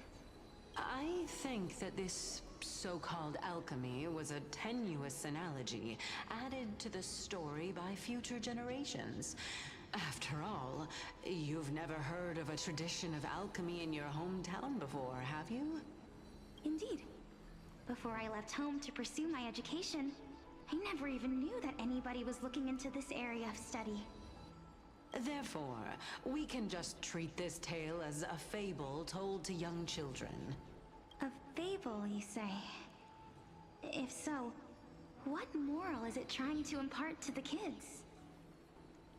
I think that this so-called alchemy was a tenuous analogy added to the story by future generations. After all, you've never heard of a tradition of alchemy in your hometown before, have you? Indeed. Before I left home to pursue my education, I never even knew that anybody was looking into this area of study. Therefore, we can just treat this tale as a fable told to young children. A fable, you say? If so, what moral is it trying to impart to the kids?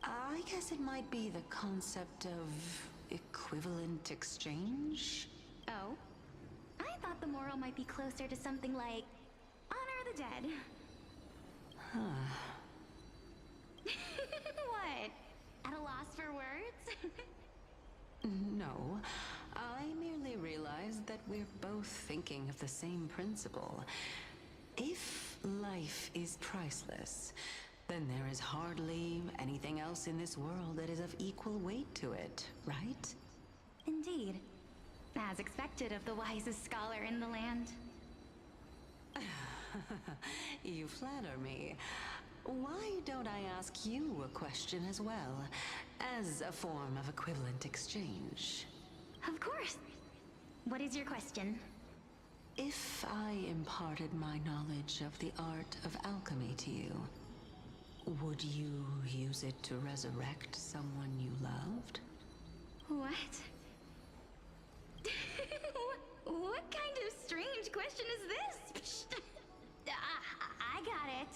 I guess it might be the concept of equivalent exchange? Oh? I thought the moral might be closer to something like honor the dead. Huh. What? At a loss for words? No, I merely realized that we're both thinking of the same principle. If life is priceless, then there is hardly anything else in this world that is of equal weight to it, right? Indeed. As expected of the wisest scholar in the land. You flatter me. Why don't I ask you a question as well, as a form of equivalent exchange? Of course. What is your question? If I imparted my knowledge of the art of alchemy to you, would you use it to resurrect someone you loved? What? What kind of strange question is this? I got it.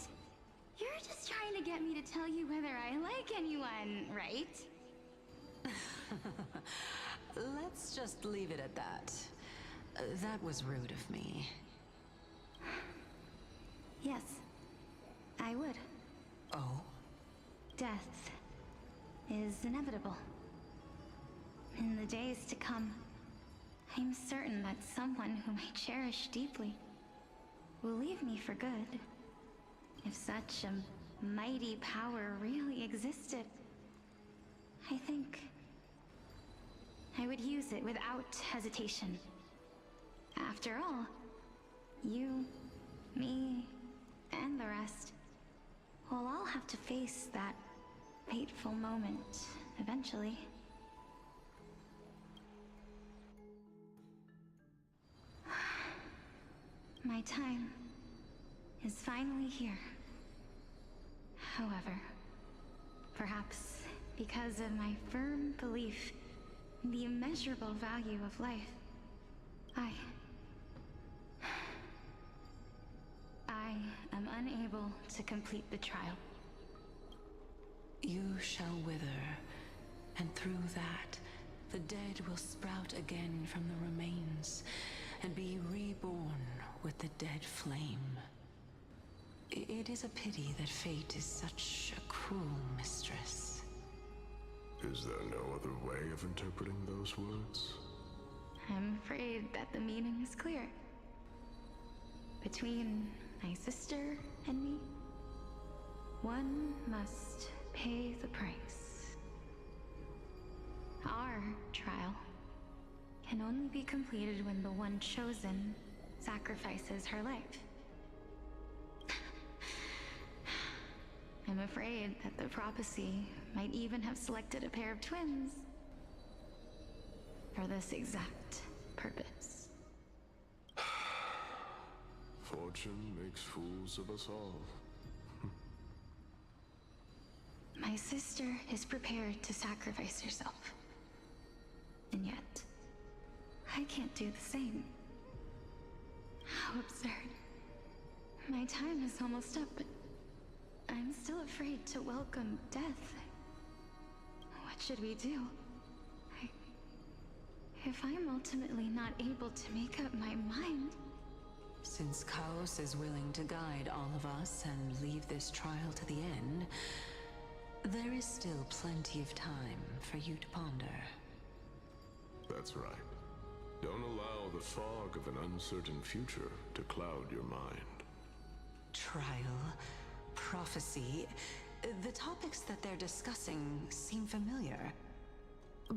You're just trying to get me to tell you whether I like anyone, right? Let's just leave it at that. That was rude of me. Yes, I would. Oh? Death is inevitable. In the days to come, I'm certain that someone whom I cherish deeply will leave me for good. If such a mighty power really existed, I think I would use it without hesitation. After all, you, me, and the rest will all have to face that fateful moment eventually. My time is finally here. However, perhaps because of my firm belief in the immeasurable value of life, I am unable to complete the trial. You shall wither, and through that, the dead will sprout again from the remains, and be reborn with the dead flame. It is a pity that fate is such a cruel mistress. Is there no other way of interpreting those words? I'm afraid that the meaning is clear. Between my sister and me, one must pay the price. Our trial can only be completed when the one chosen sacrifices her life. I'm afraid that the prophecy might even have selected a pair of twins for this exact purpose. Fortune makes fools of us all. My sister is prepared to sacrifice herself. And yet, I can't do the same. How absurd. My time is almost up, but I'm still afraid to welcome death. What should we do? If I'm ultimately not able to make up my mind... Since Chaos is willing to guide all of us and leave this trial to the end, there is still plenty of time for you to ponder. That's right. Don't allow the fog of an uncertain future to cloud your mind. Trial, prophecy, the topics that they're discussing seem familiar.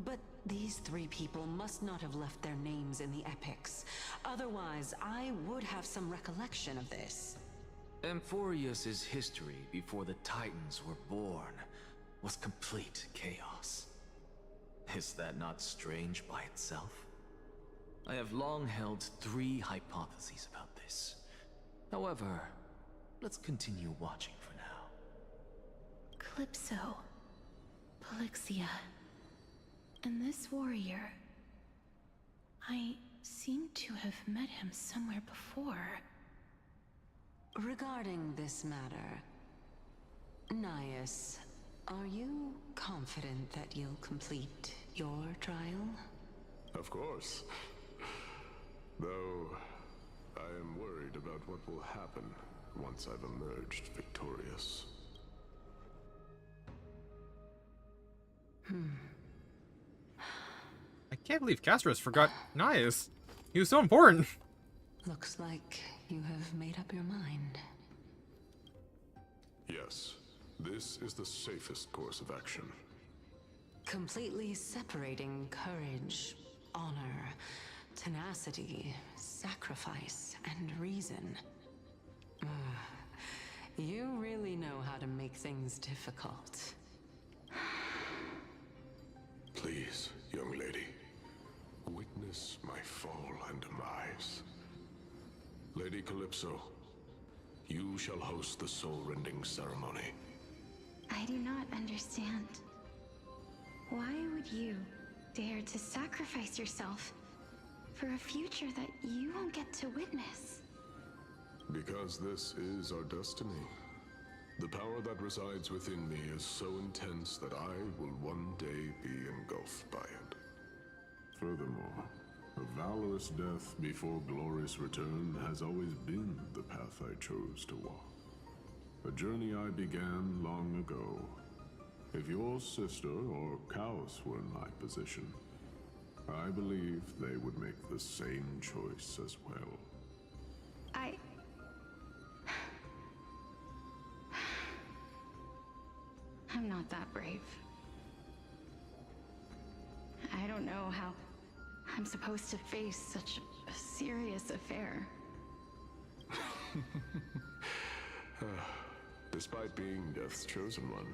But these three people must not have left their names in the epics. Otherwise, I would have some recollection of this. Amphorius's history before the Titans were born was complete chaos. Is that not strange by itself? I have long held three hypotheses about this. However, let's continue watching for now. Calypso, Polixia, and this warrior... I seem to have met him somewhere before. Regarding this matter, Nias, are you confident that you'll complete your trial? Of course. Though, I am worried about what will happen once I've emerged victorious. I can't believe Castros forgot Nias. He was so important. Looks like you have made made up your mind? Yes, this is the safest course of action. Completely separating courage, honor, tenacity, sacrifice, and reason. You really know how to make things difficult. Please, young lady, witness my fall and demise. Lady Calypso, you shall host the soul-rending ceremony. I do not understand. Why would you dare to sacrifice yourself for a future that you won't get to witness? Because this is our destiny. The power that resides within me is so intense that I will one day be engulfed by it. Furthermore, a valorous death before glorious return has always been the path I chose to walk. A journey I began long ago. If your sister or Chaos were in my position, I believe they would make the same choice as well. I'm not that brave. I don't know how I'm supposed to face such a serious affair. Despite being Death's chosen one,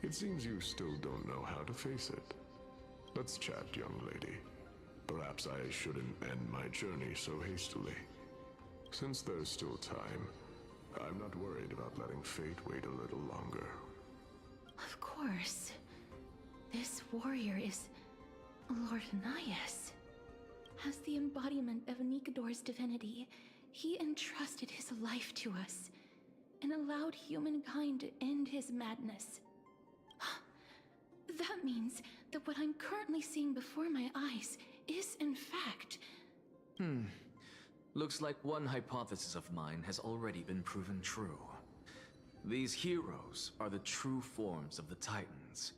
it seems you still don't know how to face it. Let's chat, young lady. Perhaps I shouldn't end my journey so hastily. Since there's still time, I'm not worried about letting fate wait a little longer. Of course. This warrior is Lord Anaias. As the embodiment of Nikador's divinity, he entrusted his life to us and allowed humankind to end his madness. That means that what I'm currently seeing before my eyes is, in fact... Looks like one hypothesis of mine has already been proven true. These heroes are the true forms of the Titans,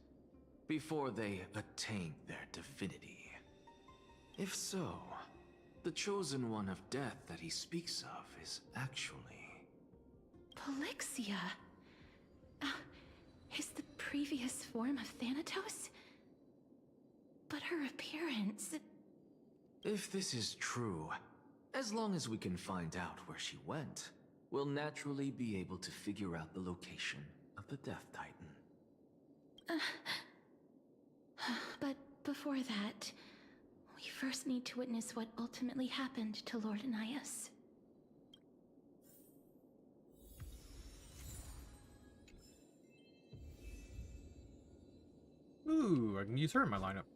before they attain their divinity. If so, the chosen one of death that he speaks of is actually... Polixia? Is the previous form of Thanatos? But her appearance... If this is true, as long as we can find out where she went, we'll naturally be able to figure out the location of the Death Titan. But before that, we first need to witness what ultimately happened to Lord Anaias. Ooh, I can use her in my lineup.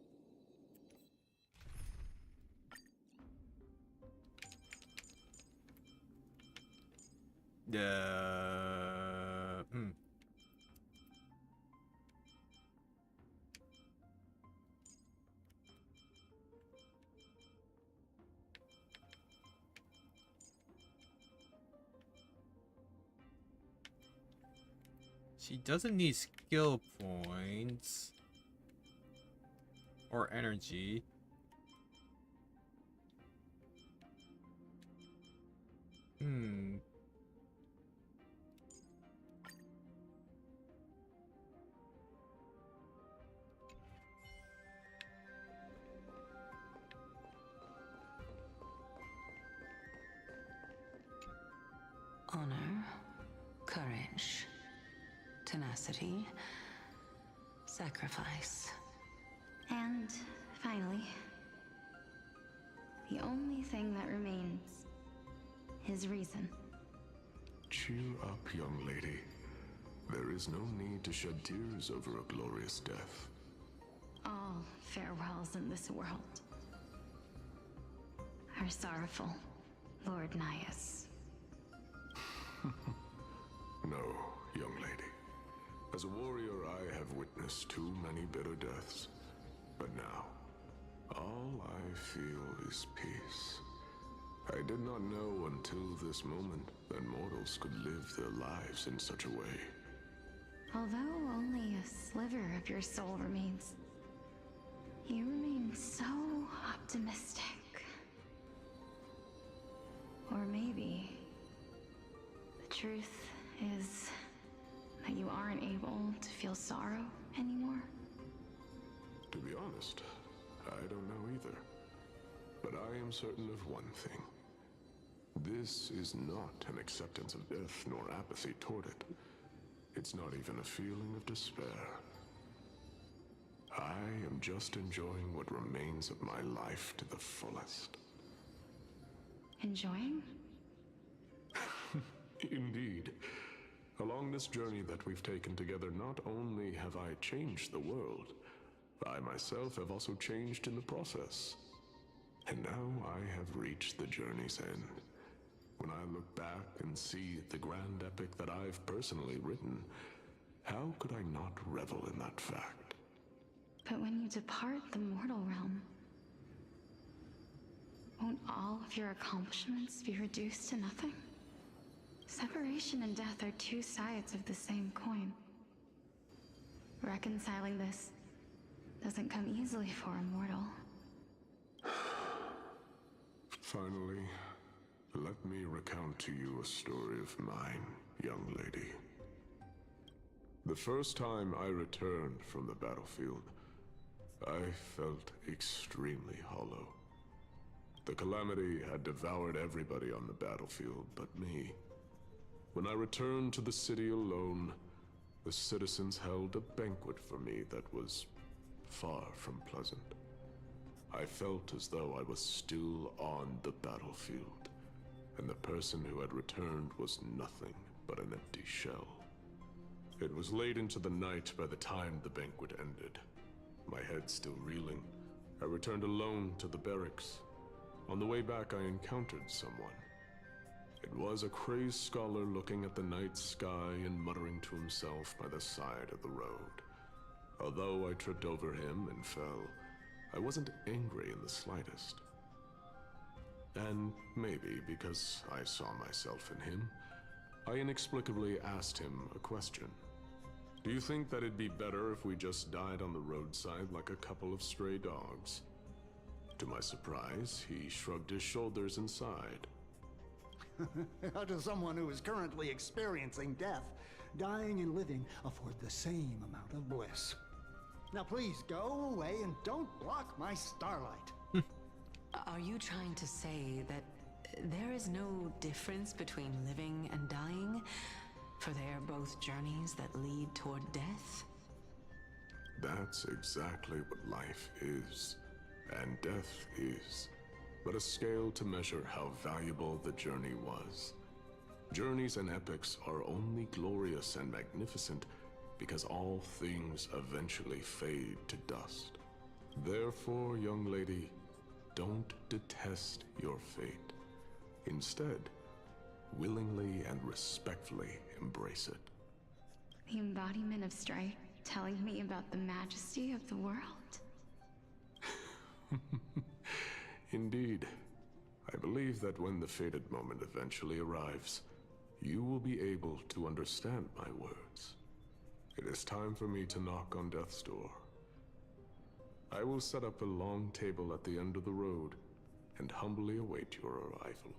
She doesn't need skill points or energy. Honor, courage, tenacity, sacrifice. And finally, the only thing that remains is reason. Cheer up, young lady. There is no need to shed tears over a glorious death. All farewells in this world are sorrowful, Lord Naias. No, young lady. As a warrior, I have witnessed too many bitter deaths. But now, all I feel is peace. I did not know until this moment that mortals could live their lives in such a way. Although only a sliver of your soul remains, you remain so optimistic. Or maybe truth is that you aren't able to feel sorrow anymore? To be honest, I don't know either. But I am certain of one thing. This is not an acceptance of death nor apathy toward it. It's not even a feeling of despair. I am just enjoying what remains of my life to the fullest. Enjoying? Indeed. Along this journey that we've taken together, not only have I changed the world, I myself have also changed in the process. And now I have reached the journey's end. When I look back and see the grand epic that I've personally written, how could I not revel in that fact? But when you depart the mortal realm, won't all of your accomplishments be reduced to nothing? Separation and death are two sides of the same coin. Reconciling this doesn't come easily for a mortal. Finally, let me recount to you a story of mine, young lady. The first time I returned from the battlefield, I felt extremely hollow. The calamity had devoured everybody on the battlefield but me. When I returned to the city alone, the citizens held a banquet for me that was far from pleasant. I felt as though I was still on the battlefield, and the person who had returned was nothing but an empty shell. It was late into the night by the time the banquet ended. My head still reeling, I returned alone to the barracks. On the way back, I encountered someone. It was a crazed scholar looking at the night sky and muttering to himself by the side of the road. Although I tripped over him and fell, I wasn't angry in the slightest. And maybe because I saw myself in him, I inexplicably asked him a question. Do you think that it'd be better if we just died on the roadside like a couple of stray dogs? To my surprise, he shrugged his shoulders and sighed. How does someone who is currently experiencing death, dying and living, afford the same amount of bliss? Now please go away and don't block my starlight. Are you trying to say that there is no difference between living and dying? For they are both journeys that lead toward death? That's exactly what life is, and death is, but a scale to measure how valuable the journey was. Journeys and epics are only glorious and magnificent because all things eventually fade to dust. Therefore, young lady, don't detest your fate. Instead, willingly and respectfully embrace it. The embodiment of strife telling me about the majesty of the world? Indeed. I believe that when the fated moment eventually arrives, you will be able to understand my words. It is time for me to knock on death's door. I will set up a long table at the end of the road and humbly await your arrival.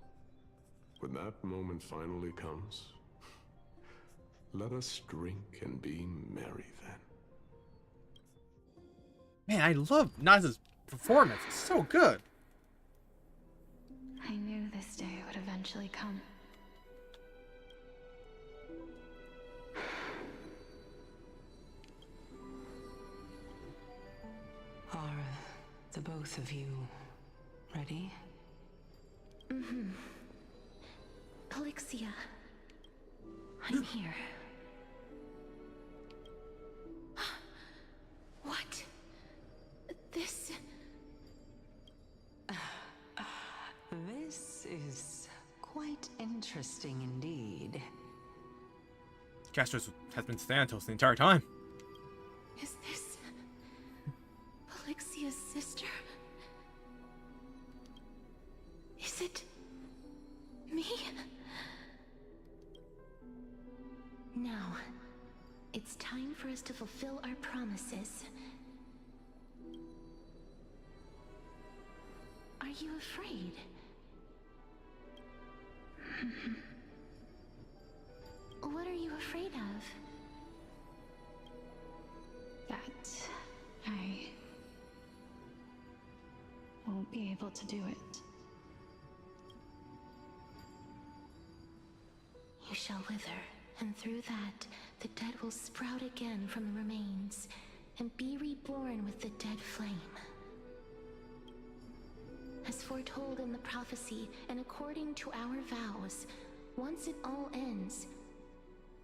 When that moment finally comes, let us drink and be merry then. Man, I love Naz's performance. It's so good. I knew this day would eventually come. Are the both of you ready? Mm-hmm. Polixia, I'm here. What? This... This is quite interesting indeed. Castros has been Thanatos the entire time. Is this... Polixia's sister? Is it... me? Now, it's time for us to fulfill our promises. Are you afraid? able to do it. You shall wither, and through that, the dead will sprout again from the remains, and be reborn with the dead flame. As foretold in the prophecy, and according to our vows, once it all ends,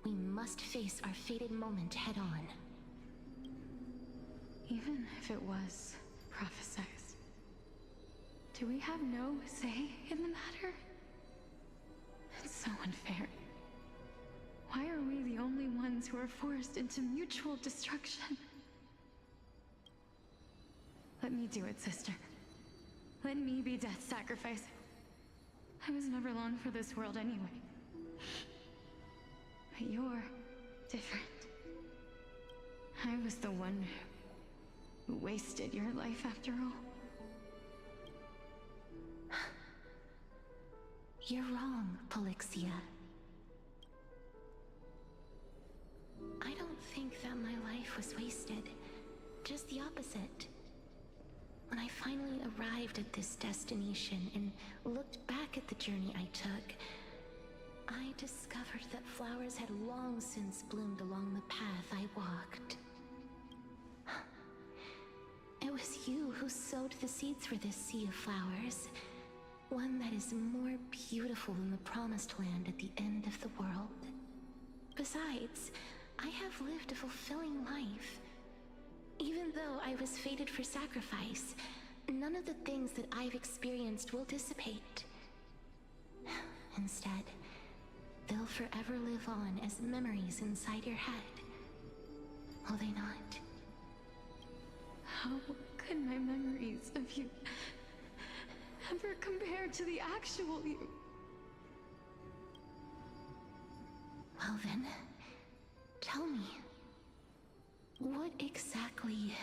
we must face our fated moment head-on. Even if it was prophesized, do we have no say in the matter? It's so unfair. Why are we the only ones who are forced into mutual destruction? Let me do it, sister. Let me be death's sacrifice. I was never long for this world anyway. But you're different. I was the one who wasted your life after all. You're wrong, Polixia. I don't think that my life was wasted. Just the opposite. When I finally arrived at this destination and looked back at the journey I took, I discovered that flowers had long since bloomed along the path I walked. It was you who sowed the seeds for this sea of flowers, one that is more beautiful than the promised land at the end of the world. Besides, I have lived a fulfilling life. Even though I was fated for sacrifice, none of the things that I've experienced will dissipate. Instead, they'll forever live on as memories inside your head. Will they not? How could my memories of you ever compare to the actual you? Well then, tell me, what exactly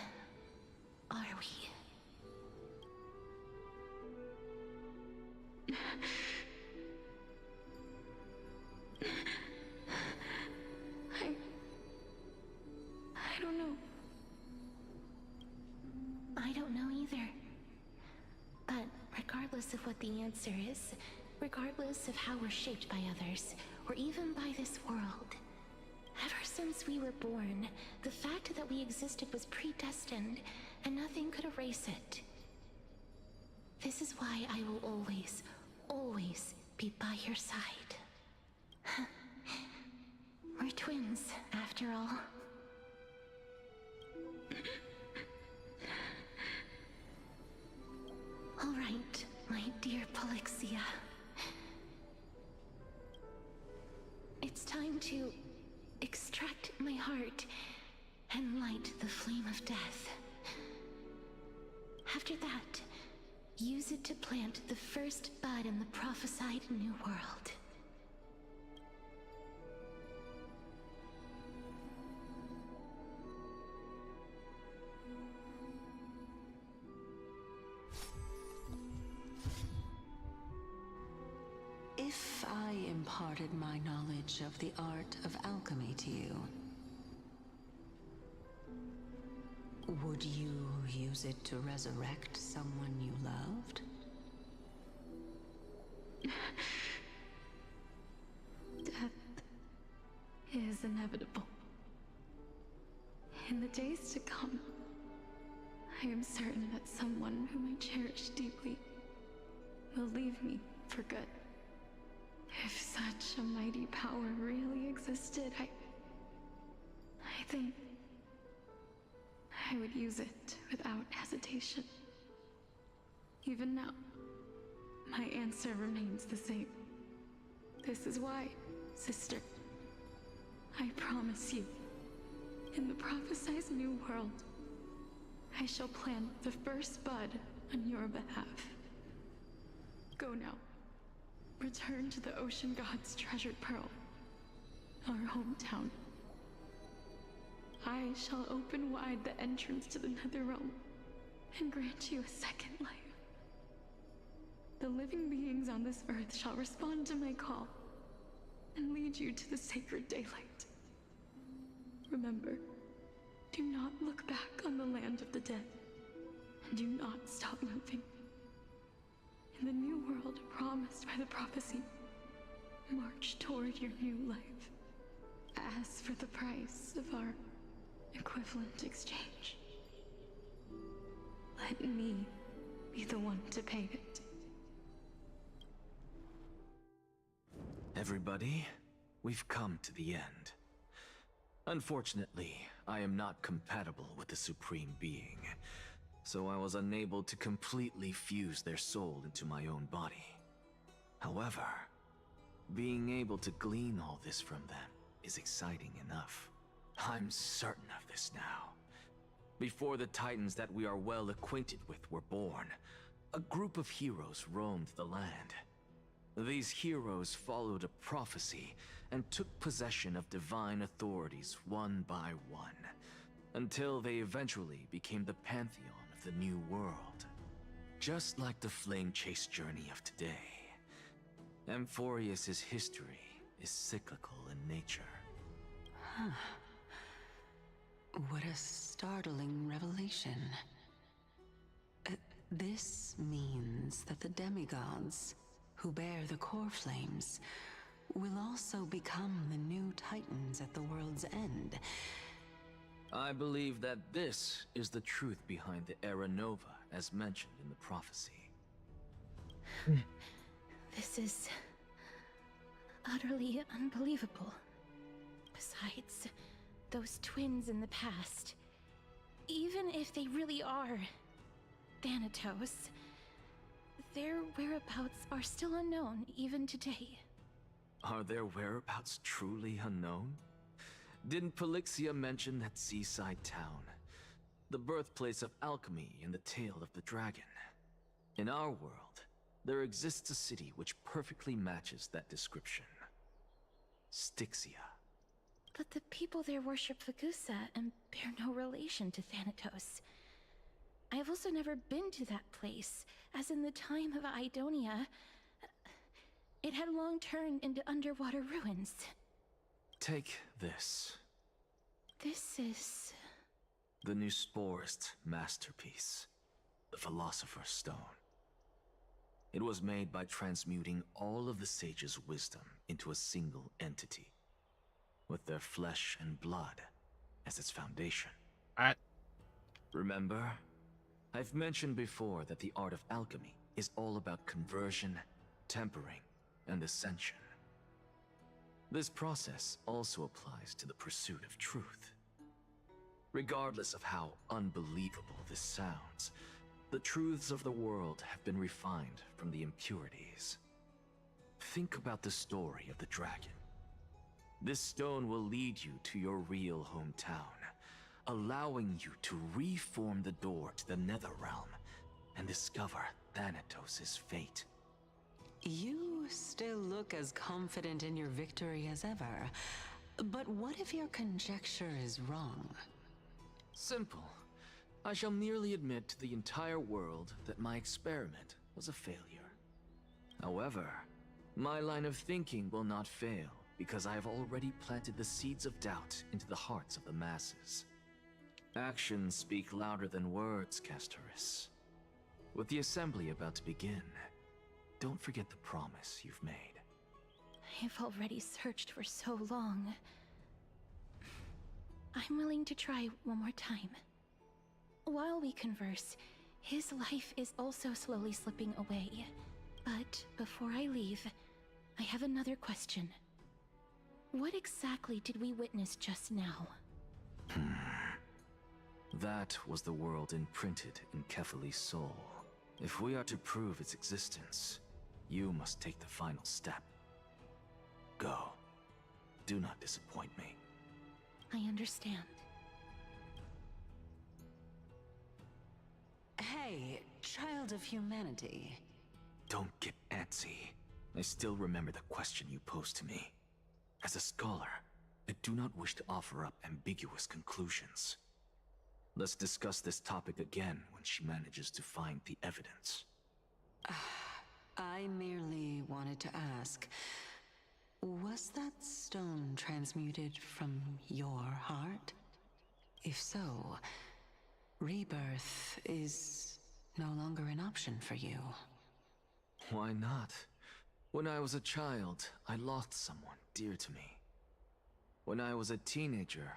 are we? I don't know. I don't know either. But regardless of what the answer is, regardless of how we're shaped by others, or even by this world, ever since we were born, the fact that we existed was predestined, and nothing could erase it. This is why I will always, always be by your side. We're twins, after all. All right, my dear Polixia. It's time to extract my heart and light the flame of death. After that, use it to plant the first bud in the prophesied new world. If I imparted my knowledge of the art of alchemy to you, would you use it to resurrect someone you loved? Death is inevitable. In the days to come, I am certain that someone whom I cherish deeply will leave me for good. If such a mighty power really existed, I think I would use it without hesitation. Even now, my answer remains the same. This is why, sister, I promise you, in the prophesied new world, I shall plant the first bud on your behalf. Go now. Return to the Ocean God's treasured pearl, our hometown. I shall open wide the entrance to the Netherrealm and grant you a second life. The living beings on this earth shall respond to my call and lead you to the sacred daylight. Remember, do not look back on the land of the dead, and do not stop moving. in the new world promised by the prophecy. March toward your new life. Ask for the price of our equivalent exchange. Let me be the one to pay it. Everybody, we've come to the end. Unfortunately, I am not compatible with the Supreme Being, so I was unable to completely fuse their soul into my own body. However, being able to glean all this from them is exciting enough. I'm certain of this now. Before the Titans that we are well acquainted with were born, a group of heroes roamed the land. These heroes followed a prophecy and took possession of divine authorities one by one, until they eventually became the pantheon of the new world. Just like the flame chase journey of today, Amphorius's history is cyclical in nature. Huh. What a startling revelation. This means that the demigods, who bear the core flames, will also become the new Titans at the world's end. I believe that this is the truth behind the Era Nova, as mentioned in the prophecy. This is utterly unbelievable. Besides, those twins in the past, even if they really are Thanatos, their whereabouts are still unknown even today. Are their whereabouts truly unknown? Didn't Polixia mention that seaside town, the birthplace of alchemy and the tale of the dragon? In our world, there exists a city which perfectly matches that description. Styxia. But the people there worship Fagusa and bear no relation to Thanatos. I have also never been to that place, as in the time of Idonia, it had long turned into underwater ruins. Take this. This is... the new Sporist masterpiece, the Philosopher's Stone. It was made by transmuting all of the sage's wisdom into a single entity, with their flesh and blood as its foundation. Remember, I've mentioned before that the art of alchemy is all about conversion, tempering, and ascension. This process also applies to the pursuit of truth. Regardless of how unbelievable this sounds, the truths of the world have been refined from the impurities. Think about the story of the dragon. This stone will lead you to your real hometown, allowing you to reform the door to the Netherrealm and discover Thanatos' fate. You still look as confident in your victory as ever. But what if your conjecture is wrong? Simple. I shall merely admit to the entire world that my experiment was a failure. However, my line of thinking will not fail because I have already planted the seeds of doubt into the hearts of the masses. Actions speak louder than words, Castoris. With the assembly about to begin, don't forget the promise you've made. I've already searched for so long. I'm willing to try one more time. While we converse, his life is also slowly slipping away. But before I leave, I have another question. What exactly did we witness just now? That was the world imprinted in Kefali's soul. If we are to prove its existence, you must take the final step. Go. Do not disappoint me. I understand. Hey, child of humanity. Don't get antsy. I still remember the question you posed to me. As a scholar, I do not wish to offer up ambiguous conclusions. Let's discuss this topic again when she manages to find the evidence. I merely wanted to ask, was that stone transmuted from your heart? If so, rebirth is no longer an option for you. Why not? When I was a child, I lost someone dear to me. When I was a teenager,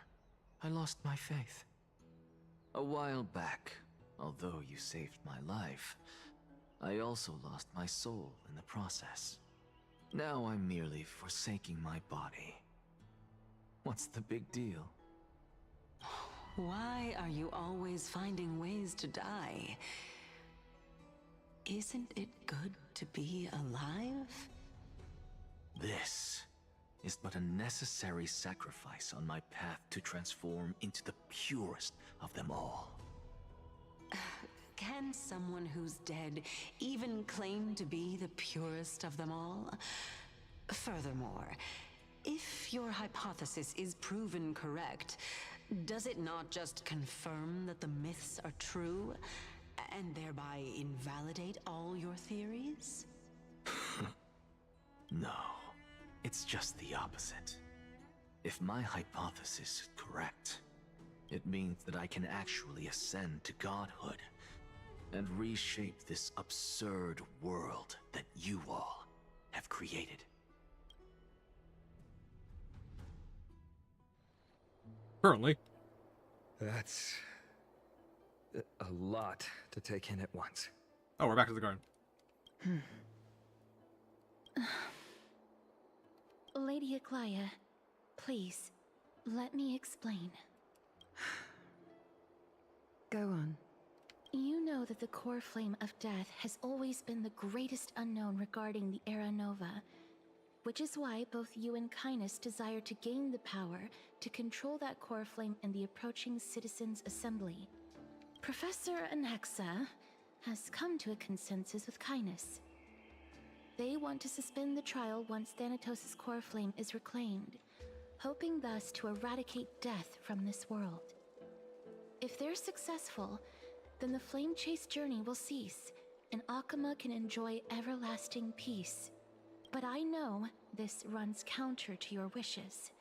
I lost my faith. A while back, although you saved my life, I also lost my soul in the process. Now I'm merely forsaking my body. What's the big deal? Why are you always finding ways to die? Isn't it good to be alive? This is but a necessary sacrifice on my path to transform into the purest of them all. Can someone who's dead even claim to be the purest of them all? Furthermore, if your hypothesis is proven correct, does it not just confirm that the myths are true, and thereby invalidate all your theories? No, it's just the opposite. If my hypothesis is correct, it means that I can actually ascend to godhood and reshape this absurd world that you all have created. Currently. That's a lot to take in at once. Oh, we're back to the garden. Lady Aglaia, please, let me explain. Go on. You know that the core flame of death has always been the greatest unknown regarding the Era Nova, which is why both you and Kindness desire to gain the power to control that core flame in the approaching Citizens' Assembly. Professor Anaxa has come to a consensus with Kindness. They want to suspend the trial once Thanatos' core flame is reclaimed, hoping thus to eradicate death from this world. If they're successful, then the flame chase journey will cease, and Akama can enjoy everlasting peace. But I know this runs counter to your wishes.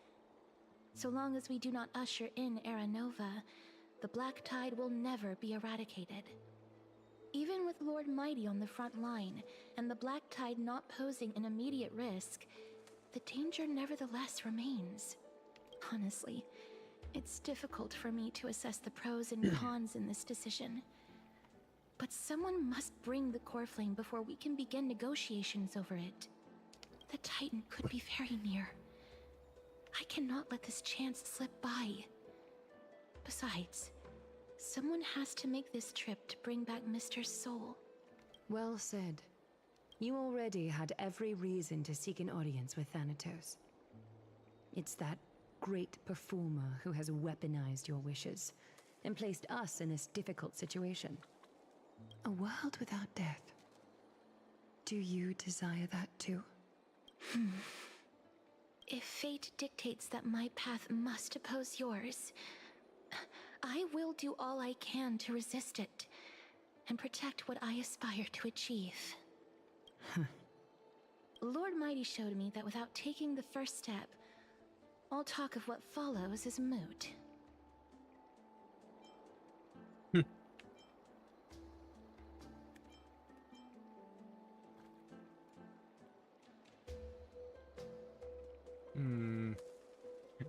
So long as we do not usher in Era Nova, the Black Tide will never be eradicated. Even with Lord Mighty on the front line, and the Black Tide not posing an immediate risk, the danger nevertheless remains. Honestly, it's difficult for me to assess the pros and cons in this decision. But someone must bring the core flame before we can begin negotiations over it. The Titan could be very near. I cannot let this chance slip by. Besides, someone has to make this trip to bring back Mr. Soul. Well said. You already had every reason to seek an audience with Thanatos. It's that great performer who has weaponized your wishes and placed us in this difficult situation. A world without death. Do you desire that too? If fate dictates that my path must oppose yours, I will do all I can to resist it and protect what I aspire to achieve. Lord Mighty showed me that without taking the first step, all talk of what follows is moot.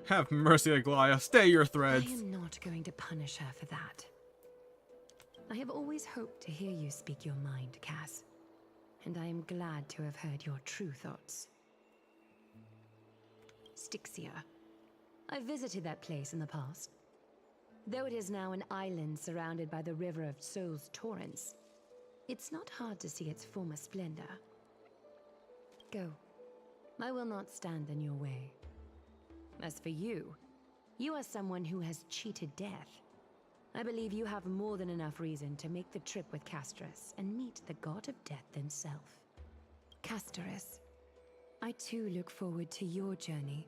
Have mercy, Aglaia. Stay your threads. I am not going to punish her for that. I have always hoped to hear you speak your mind, Cass. And I am glad to have heard your true thoughts. Styxia. I visited that place in the past. Though it is now an island surrounded by the river of Souls Torrents, it's not hard to see its former splendor. Go. I will not stand in your way. As for you, you are someone who has cheated death. I believe you have more than enough reason to make the trip with Casterus and meet the god of death himself. Casterus, I too look forward to your journey.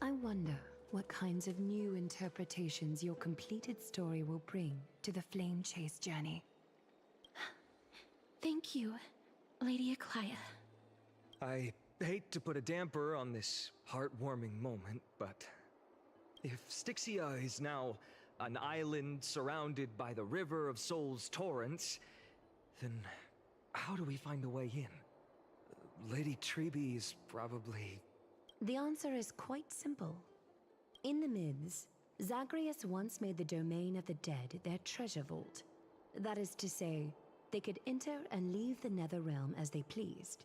I wonder what kinds of new interpretations your completed story will bring to the Flame Chase journey. Thank you, Lady Aglaia. I hate to put a damper on this heartwarming moment, but if Styxia is now an island surrounded by the river of Souls Torrents, then how do we find a way in? Lady Treby is probably... The answer is quite simple. In the Mids, Zagreus once made the domain of the dead their treasure vault. That is to say, they could enter and leave the Netherrealm as they pleased.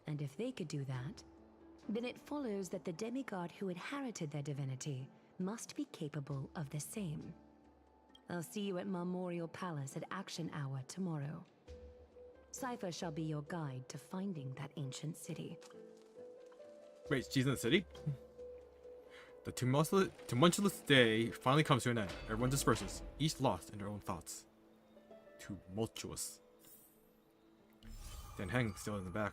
And if they could do that, then it follows that the demigod who inherited their divinity must be capable of the same. I'll see you at Memorial Palace at Action Hour tomorrow. Cypher shall be your guide to finding that ancient city. Wait, she's in the city? The tumultuous day finally comes to an end. Everyone disperses, each lost in their own thoughts. Tumultuous. Dan Heng still in the back.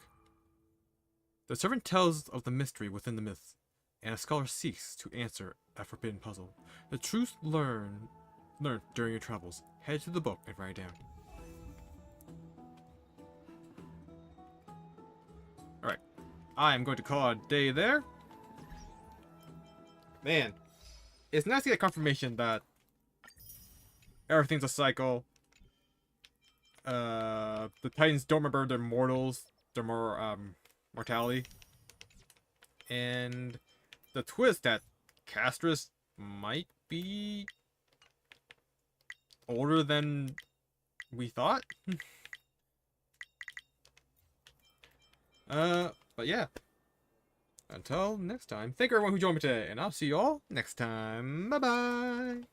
The servant tells of the mystery within the myths, and a scholar seeks to answer a forbidden puzzle. The truth learned during your travels. Head to the book and write it down. Alright. I am going to call it a day there. Man, it's nice to get confirmation that everything's a cycle. The Titans don't remember their mortals, their mortality. And the twist that Castris might be older than we thought. But yeah. Until next time, thank you everyone who joined me today, and I'll see you all next time. Bye-bye!